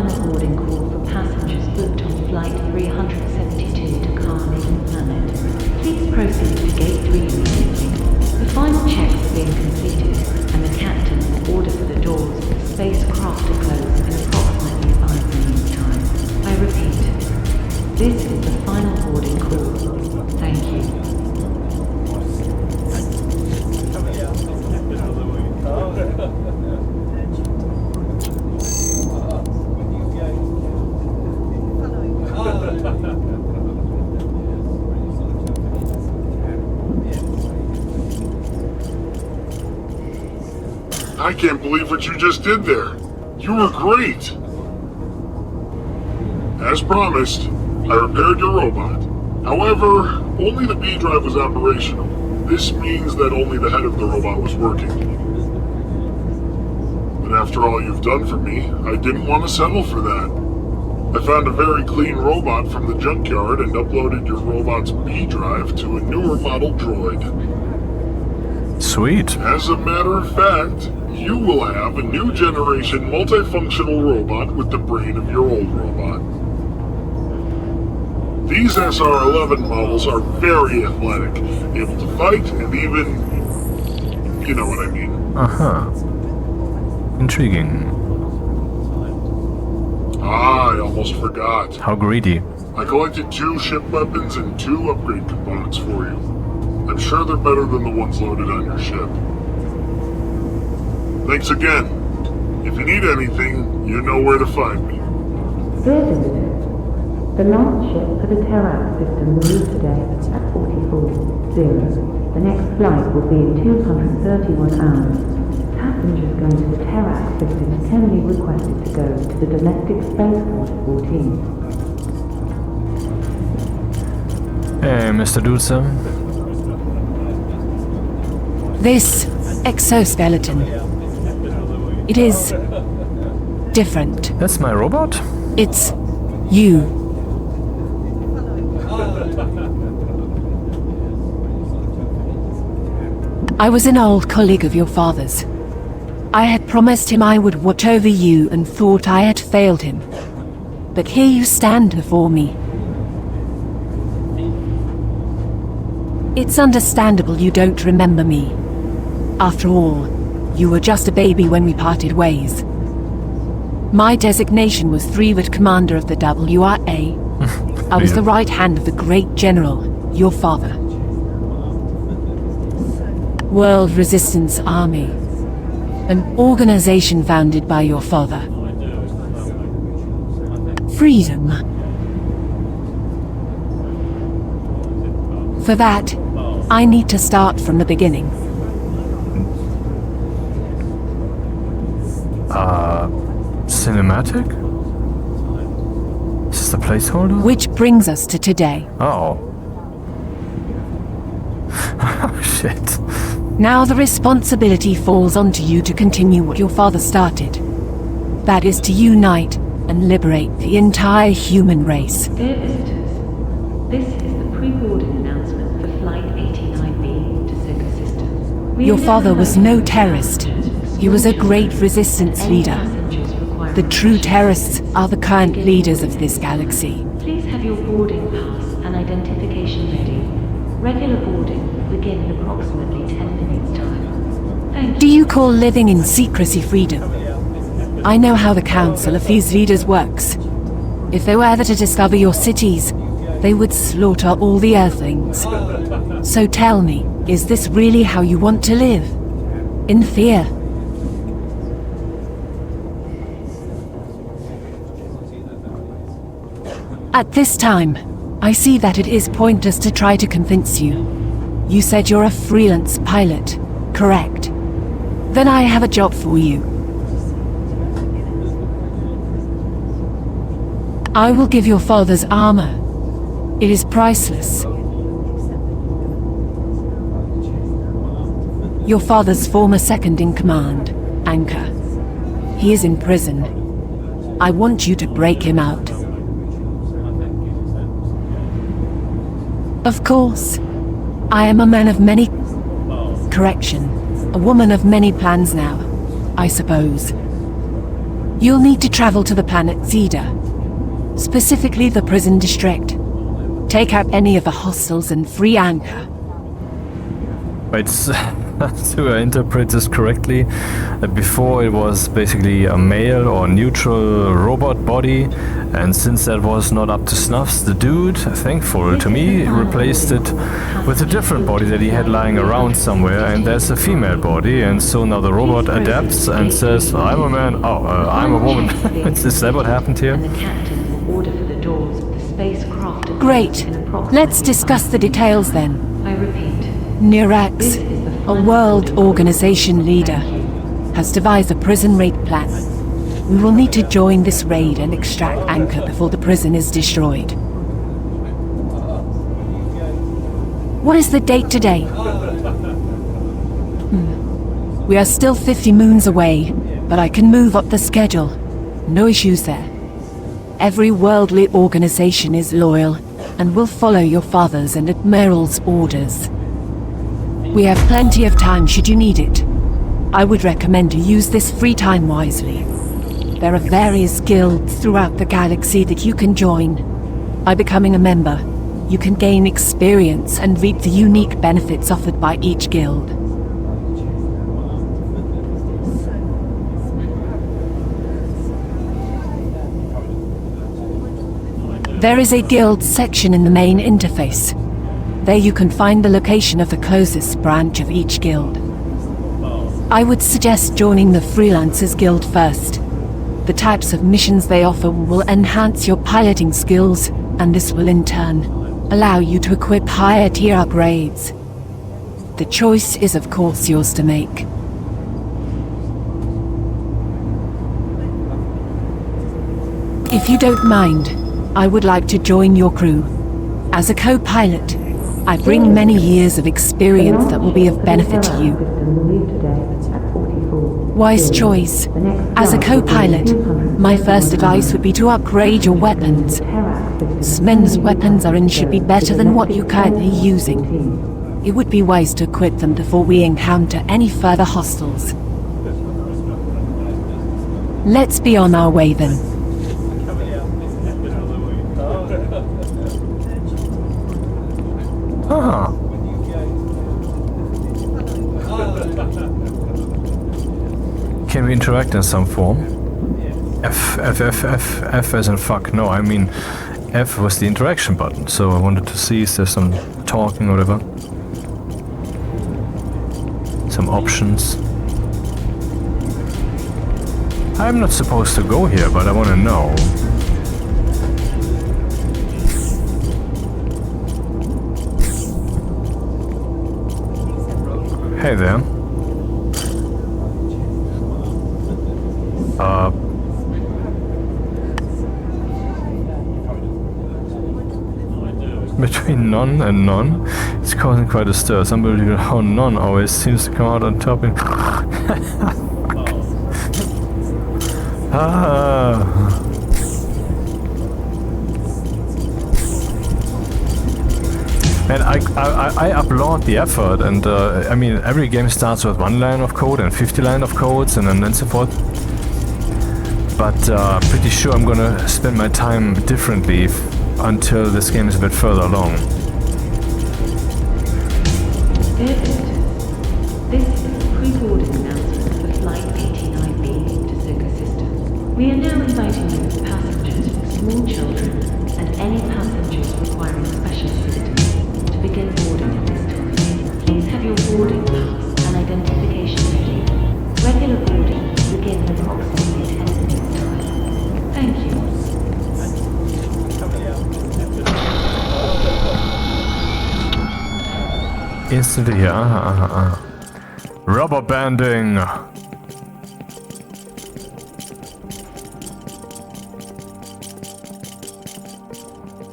final boarding call for passengers booked on Flight 372 to Carnation Planet. Please proceed to Gate 3 immediately. The final checks are being completed, and the captain will order for the doors of the spacecraft to close in approximately 5 minutes' time. I repeat, this is the final boarding call. Thank you. I can't believe what you just did there. You were great. As promised, I repaired your robot. However, only the B drive was operational. This means that only the head of the robot was working. But after all you've done for me, I didn't want to settle for that. I found a very clean robot from the junkyard and uploaded your robot's B drive to a newer model droid. Sweet. As a matter of fact, you will have a new generation multifunctional robot with the brain of your old robot. These SR-11 models are very athletic, able to fight, and even... you know what I mean. Uh-huh. Intriguing. Ah, I almost forgot. How greedy. I collected 2 ship weapons and 2 upgrade components for you. I'm sure they're better than the ones loaded on your ship. Thanks again. If you need anything, you know where to find me. Dear visitors, the launch ship for the Terrax system will leave today at 44:00. The next flight will be in 231 hours. Passengers going to the Terrax system are tenderly requested to go to the domestic spaceport 14. Hey, Mr. Dulce. This exoskeleton. It is different. That's my robot? It's you. I was an old colleague of your father's. I had promised him I would watch over you and thought I had failed him. But here you stand before me. It's understandable you don't remember me. After all, you were just a baby when we parted ways. My designation was 3-wit commander of the WRA. I was the right hand of the great general, your father. World Resistance Army, an organization founded by your father. Freedom. For that, I need to start from the beginning. Cinematic? Is this a placeholder? Which brings us to today. Oh. Oh, shit. Now the responsibility falls onto you to continue what your father started. That is to unite and liberate the entire human race. Dear visitors, this is the pre-boarding announcement for Flight 89B to Soka System. Your father was no terrorist. He was a great resistance leader. The true terrorists are the current leaders of this galaxy. Please have your boarding pass and identification ready. Regular boarding will begin in approximately 10 minutes' time. Thank you. Do you call living in secrecy freedom? I know how the Council of these leaders works. If they were ever to discover your cities, they would slaughter all the Earthlings. So tell me, is this really how you want to live? In fear? At this time, I see that it is pointless to try to convince you. You said you're a freelance pilot, correct? Then I have a job for you. I will give your father's armor. It is priceless. Your father's former second-in-command, Anchor. He is in prison. I want you to break him out. Of course, I am a man of many... Correction, a woman of many plans now, I suppose. You'll need to travel to the planet Zeta, specifically the prison district. Take out any of the hostels and free Anchor. Wait, do I interpret this correctly? That before it was basically a male or neutral robot body, and since that was not up to snuff, the dude, thankful to me, replaced it with a different body that he had lying around somewhere, and there's a female body, and so now the robot adapts and says, I'm a man, I'm a woman. Is that what happened here? And the captain will order for the doors of the spacecraft. Great. Let's discuss the details then. I repeat. Nirax, a world organization leader, has devised a prison raid plan. We will need to join this raid and extract Anchor before the prison is destroyed. What is the date today? We are still 50 moons away, but I can move up the schedule. No issues there. Every worldly organization is loyal and will follow your father's and Admiral's orders. We have plenty of time should you need it. I would recommend to use this free time wisely. There are various guilds throughout the galaxy that you can join. By becoming a member, you can gain experience and reap the unique benefits offered by each guild. There is a guild section in the main interface. There you can find the location of the closest branch of each guild. I would suggest joining the Freelancers Guild first. The types of missions they offer will enhance your piloting skills, and this will in turn allow you to equip higher tier upgrades. The choice is of course yours to make. If you don't mind, I would like to join your crew. As a co-pilot, I bring many years of experience that will be of benefit to you. Wise choice. As a co-pilot, my first advice would be to upgrade your weapons. Men's weapons are and should be better than what you're currently using. It would be wise to equip them before we encounter any further hostiles. Let's be on our way then. Ah. Can we interact in some form? F as in fuck. No, I mean F was the interaction button, so I wanted to see if there's some talking or whatever. Some options. I'm not supposed to go here, but I want to know. Hey there. Between none and none, it's causing quite a stir. It's unbelievable how none always seems to come out on top. And I applaud the effort, and I mean, every game starts with 1 line of code and 50 line of codes and so forth. But pretty sure I'm gonna spend my time differently until this game is a bit further along. This is a pre-boarding announcement for Flight 89B to Soka System. We are now inviting you as passengers with small children and any passengers requiring special assistance to begin boarding at this time. Please have your boarding pass and identification ready. Regular boarding will begin in approximately 10 minutes time. Thank you. Instantly here, rubber banding.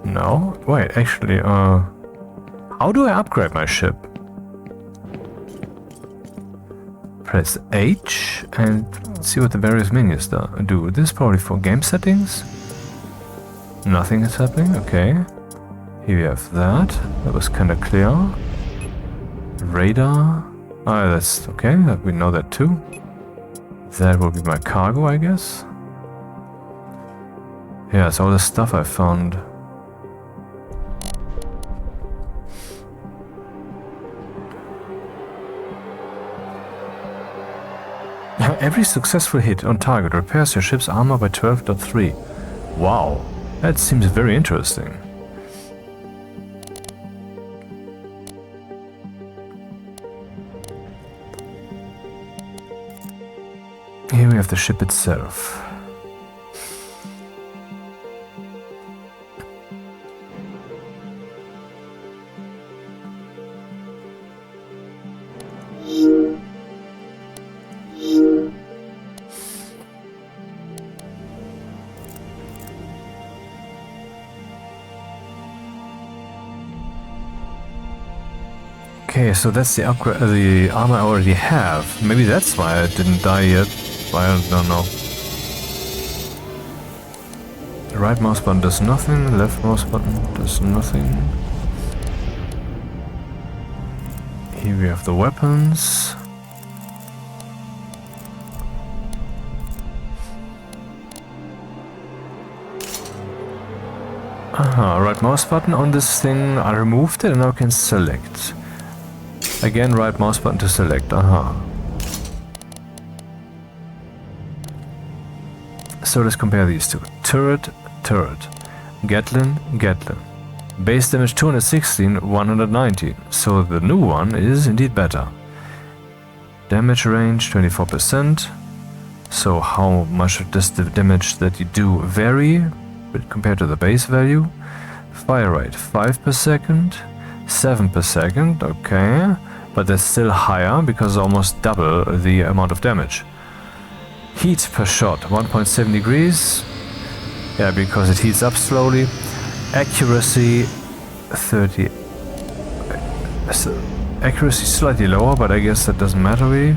No, wait, actually, how do I upgrade my ship? Press H and see what the various menus do. This is probably for game settings. Nothing is happening, okay. Here we have that. That was kind of clear. Radar. Ah, that's okay. We know that too. That will be my cargo, I guess. Yeah, it's all the stuff I found. Every successful hit on target repairs your ship's armor by 12.3. Wow, that seems very interesting. Here we have the ship itself. Okay, so that's the upgrade, the armor I already have. Maybe that's why I didn't die yet. I don't know. The right mouse button does nothing, left mouse button does nothing. Here we have the weapons. Aha, right mouse button on this thing, I removed it and now I can select. Again, right mouse button to select, aha. So let's compare these two. Turret, turret. Gatling, Gatling. Base damage 216, 119. So the new one is indeed better. Damage range 24%. So how much does the damage that you do vary compared to the base value? Fire rate 5 per second, 7 per second, okay. But that's still higher because almost double the amount of damage. Heat per shot 1.7 degrees. Yeah, because it heats up slowly. Accuracy 30. Accuracy slightly lower, but I guess that doesn't matter really.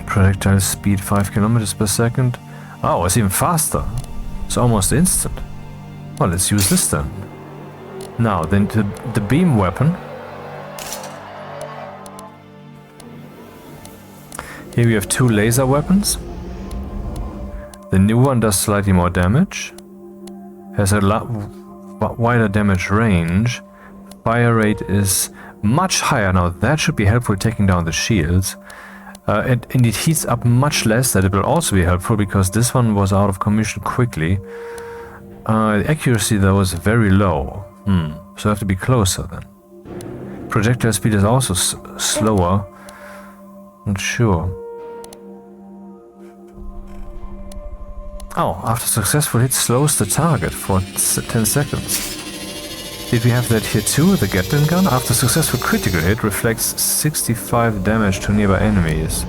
Projectile speed 5 kilometers per second. Oh, it's even faster. It's almost instant. Well, let's use this then. Now, then the beam weapon. Here we have two laser weapons. The new one does slightly more damage. Has a wider damage range. Fire rate is much higher. Now that should be helpful taking down the shields. And it heats up much less. That it will also be helpful because this one was out of commission quickly. The accuracy though is very low. So I have to be closer then. Projectile speed is also slower. Not sure. Oh, after successful hit slows the target for 10 seconds. Did we have that here too, the Gatling gun? After successful critical hit reflects 65 damage to nearby enemies.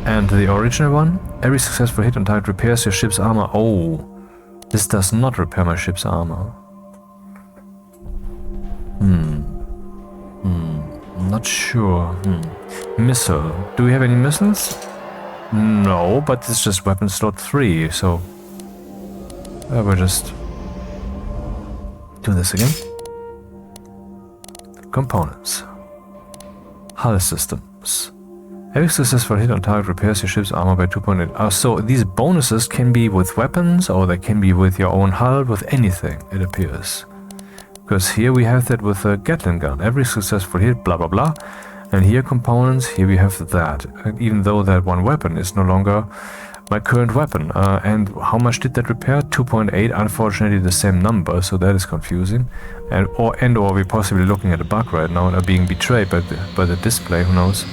And the original one? Every successful hit on target repairs your ship's armor. Oh, this does not repair my ship's armor. Not sure. Missile. Do we have any missiles? No, but it's just weapon slot 3, so we'll just do this again. Components. Hull systems. Every successful hit on target repairs your ship's armor by 2.8. So these bonuses can be with weapons or they can be with your own hull, with anything, it appears. Because here we have that with a Gatling gun. Every successful hit, blah blah blah. And here components, here we have that. Even though that one weapon is no longer my current weapon. And how much did that repair? 2.8, unfortunately the same number, so that is confusing. And or we're possibly looking at a bug right now and are being betrayed by the display, who knows.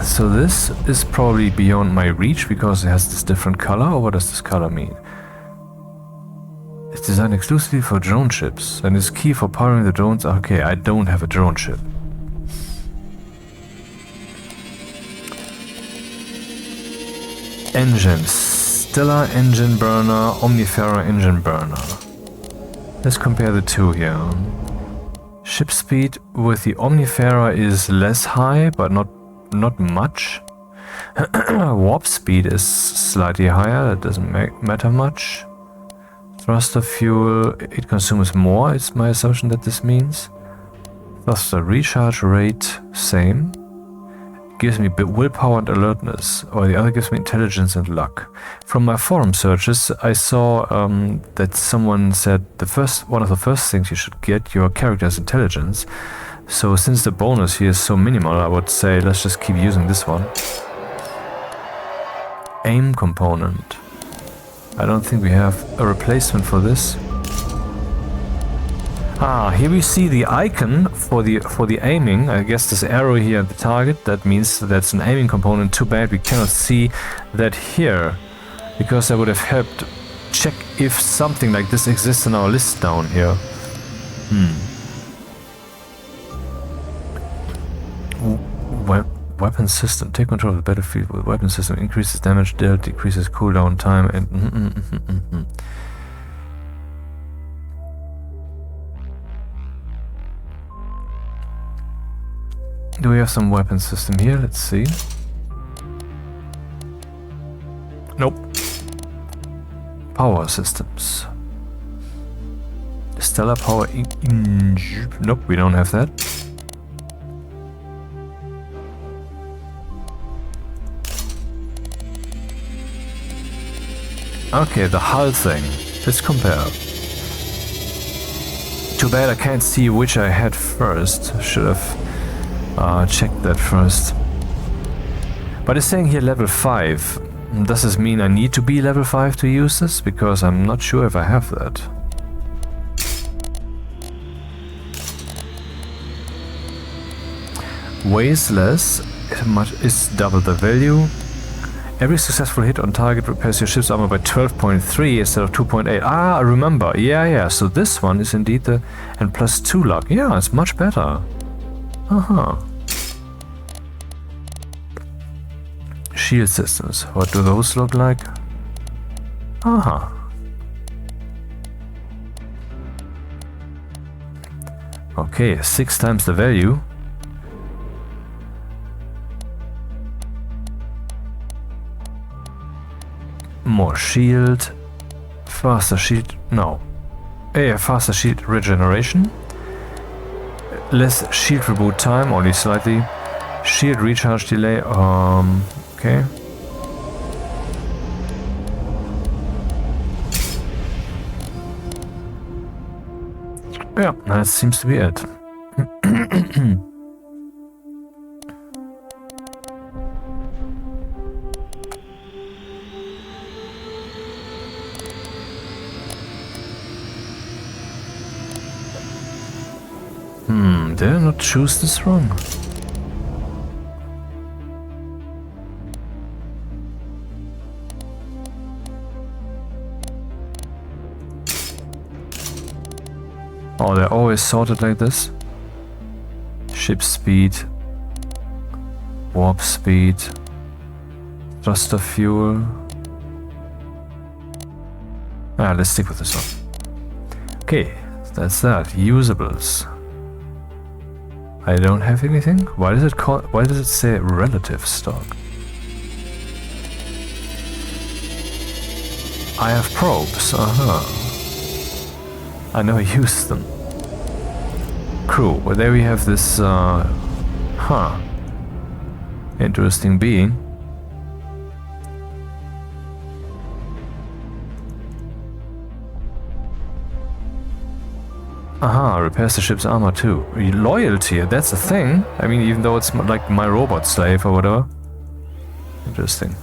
So this is probably beyond my reach because it has this different color, or what does this color mean? It's designed exclusively for drone ships and is key for powering the drones. Okay, I don't have a drone ship. Engines. Stellar engine burner, Omnifera engine burner. Let's compare the two here. Ship speed with the Omnifera is less high, but not much. Warp speed is slightly higher, that doesn't matter much. Thruster fuel, it consumes more, it's my assumption that this means. Thus the recharge rate, same. Gives me willpower and alertness, or the other gives me intelligence and luck. From my forum searches, I saw that someone said one of the first things you should get your character's intelligence. So since the bonus here is so minimal, I would say let's just keep using this one. Aim component. I don't think we have a replacement for this. Ah, here we see the icon for the aiming. I guess this arrow here at the target, that means that's an aiming component. Too bad we cannot see that here, because that would have helped check if something like this exists in our list down here. Weapon system. Take control of the battlefield with weapon system. Increases damage dealt, decreases cooldown time, and do we have some weapon system here? Let's see. Nope. Power systems. Stellar power. Nope, we don't have that. Okay, the hull thing. Let's compare. Too bad I can't see which I had first. Should have checked that first. But it's saying here level 5. Does this mean I need to be level 5 to use this? Because I'm not sure if I have that. Weighs less, is double the value. Every successful hit on target repairs your ship's armor by 12.3 instead of 2.8. Ah, I remember. Yeah. So this one is indeed the... and plus 2 luck. Yeah, it's much better. Shield systems. What do those look like? Okay, 6 times the value. More shield. Faster shield. No. Faster shield regeneration. Less shield reboot time, only slightly. Shield recharge delay. Okay. Yeah, that seems to be it. Did I not choose this wrong? Oh, they're always sorted like this. Ship speed, warp speed, thruster fuel. Let's stick with this one. Okay, that's that. Usables. I don't have anything. Why does it say relative stock? I have probes. I never used them. Crew. Well, there we have this. Interesting being. Repairs the ship's armor too. Loyalty, that's a thing. I mean, even though it's like my robot slave or whatever. Interesting.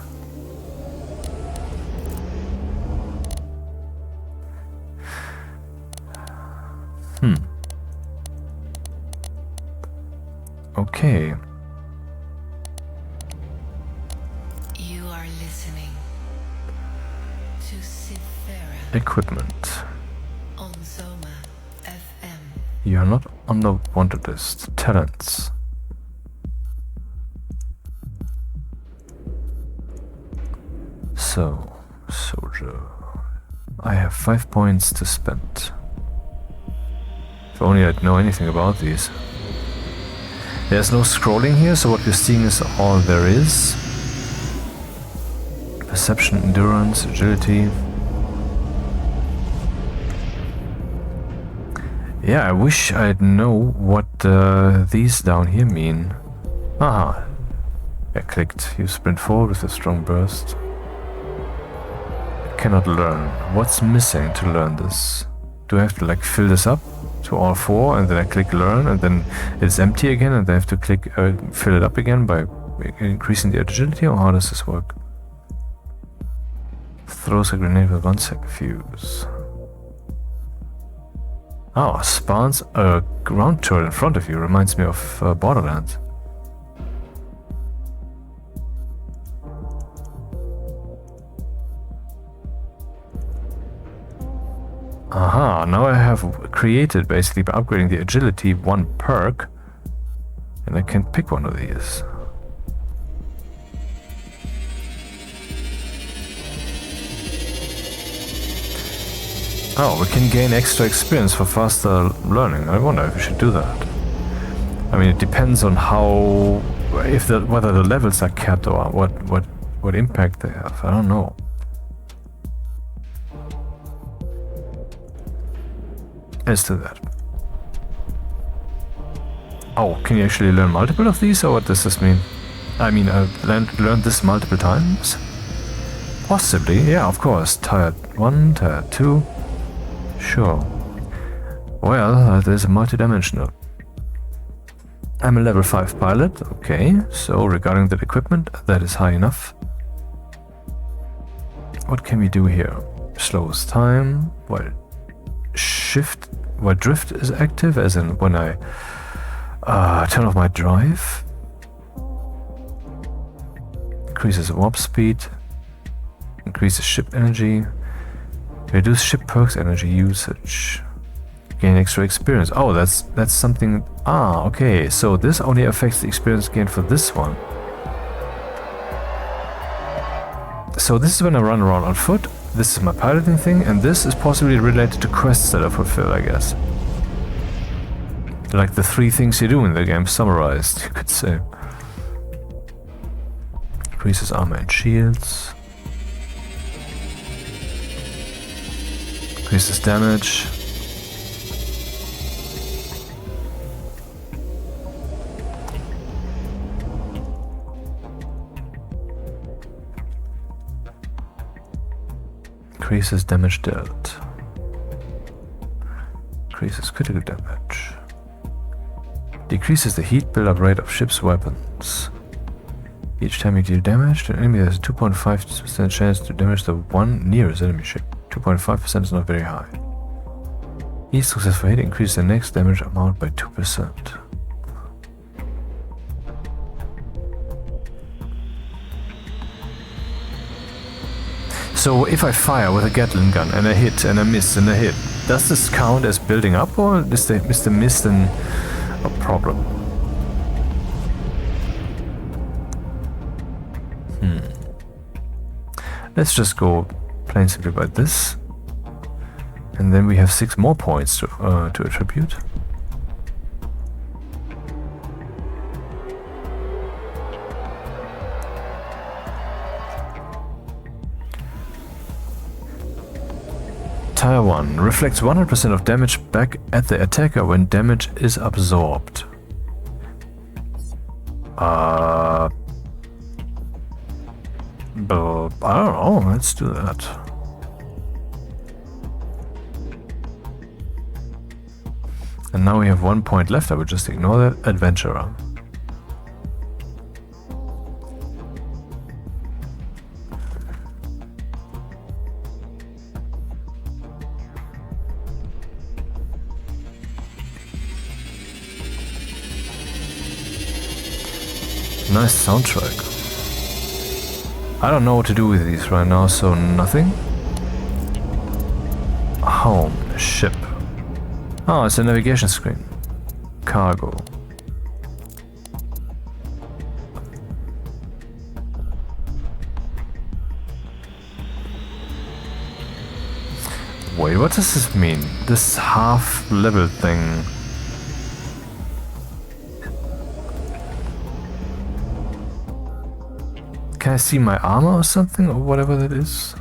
Okay. You are listening to Cythera Equipment. on Zoma FM. You are not on the wanted list. Talents. So, soldier. I have 5 points to spend. If only I'd know anything about these. There's no scrolling here, so what we're seeing is all there is. Perception, endurance, agility. Yeah, I wish I'd know what these down here mean. Aha. I clicked. You sprint forward with a strong burst. Cannot learn. What's missing to learn this? Do I have to like fill this up to all 4 and then I click learn and then it's empty again and I have to click fill it up again by increasing the agility, or how does this work? Throws a grenade with 1 sec fuse. Oh, spawns a ground turret in front of you. Reminds me of Borderlands. Aha, now I have created, basically by upgrading the agility, 1 perk. And I can pick one of these. Oh, we can gain extra experience for faster learning. I wonder if we should do that. I mean, it depends on how, whether the levels are capped or what impact they have. I don't know. Let's do that. Oh, can you actually learn multiple of these, or what does this mean? I mean, learn this multiple times? Possibly, yeah, of course. Tier 1, Tier 2. Sure. Well, that is multidimensional. I'm a level 5 pilot, okay. So, regarding that equipment, that is high enough. What can we do here? Slows time, while drift is active, as in when I turn off my drive. Increases warp speed. Increases ship energy. Reduce ship perks energy usage. Gain extra experience. Oh, that's something. Ah, okay. So this only affects the experience gain for this one. So this is when I run around on foot. This is my piloting thing, and this is possibly related to quests that I fulfill, I guess. Like the 3 things you do in the game summarized, you could say. Increases armor and shields. Increases damage. Increases damage dealt. Increases critical damage. Decreases the heat build-up rate of ship's weapons. Each time you deal damage to an enemy, there's a 2.5% chance to damage the one nearest enemy ship. 2.5% is not very high. Each successful hit increases the next damage amount by 2%. So if I fire with a Gatling gun and I hit and I miss and I hit, does this count as building up, or is the miss then a problem? Let's just go plain simply by this. And then we have 6 more points to attribute. Tier 1 reflects 100% of damage back at the attacker when damage is absorbed. But I don't know, let's do that. And now we have 1 point left, I would just ignore that. Adventurer. Nice soundtrack. I don't know what to do with these right now, so nothing. Home. Ship. Oh, it's a navigation screen. Cargo. Wait, what does this mean? This half-level thing. Can I see my armor or something, or whatever that is?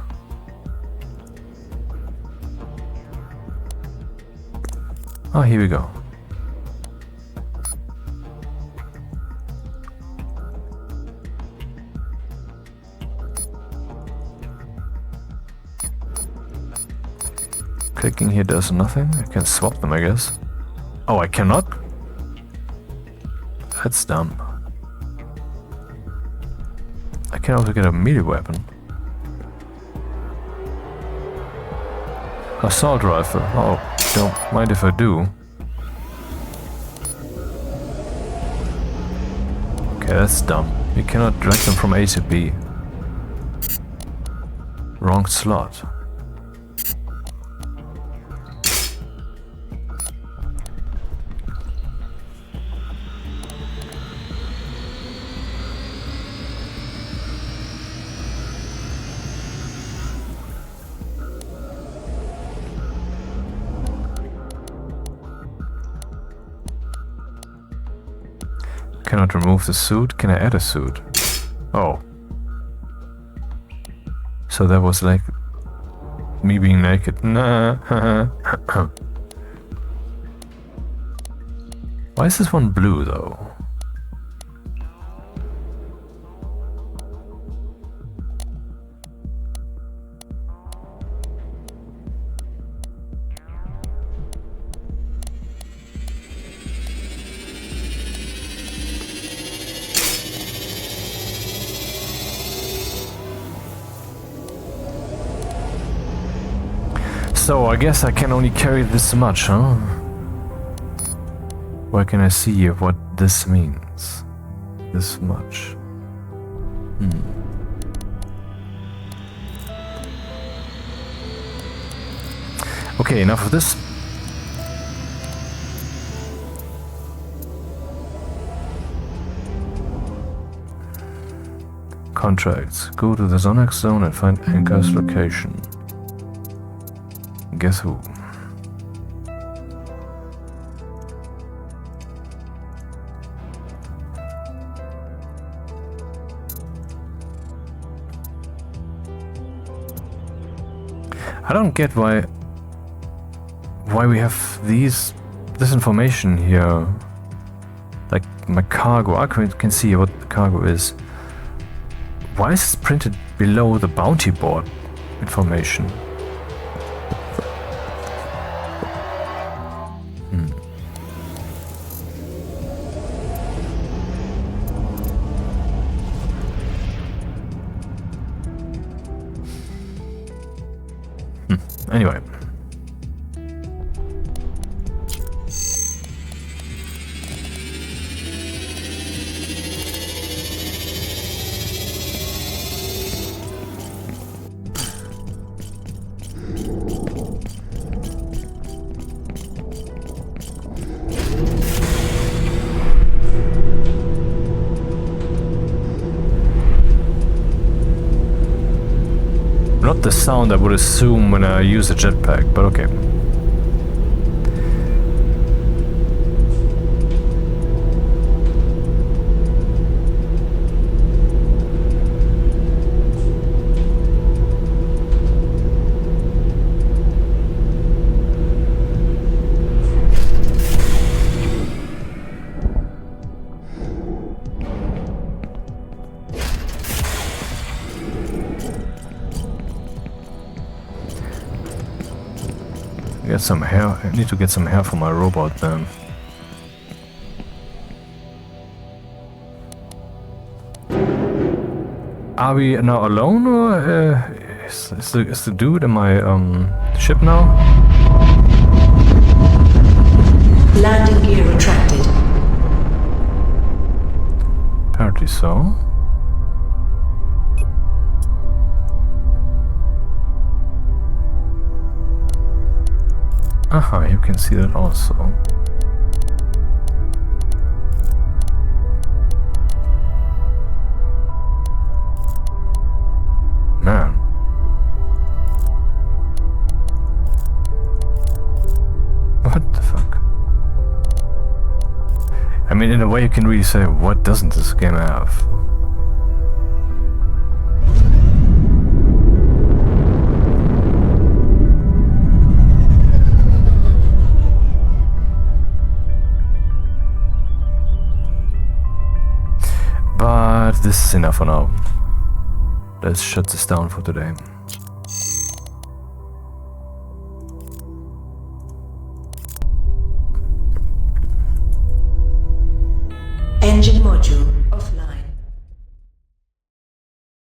Oh, here we go. Clicking here does nothing. I can swap them, I guess. Oh, I cannot? That's dumb. I can also get a melee weapon. Assault rifle. Oh, don't mind if I do. Okay, that's dumb. You cannot drag them from A to B. Wrong slot. Cannot remove the suit. Can I add a suit? Oh. So that was like me being naked. Nah. Why is this one blue though? So I guess I can only carry this much, huh? Where can I see what this means? This much. Okay, enough of this. Contracts. Go to the Zonax zone and find Anchor's location. Guess who? I don't get why we have this information here. Like my cargo. I can see what the cargo is. Why is it printed below the bounty board information? Anyway. Not the sound I would assume when I use a jetpack, but okay. Get some hair. I need to get some hair for my robot then. Are we now alone, or is the dude in my ship now? Landing gear retracted. Apparently so. Aha, you can see that also. Man. What the fuck? I mean, in a way you can really say, what doesn't this game have? But this is enough for now. Let's shut this down for today. Engine module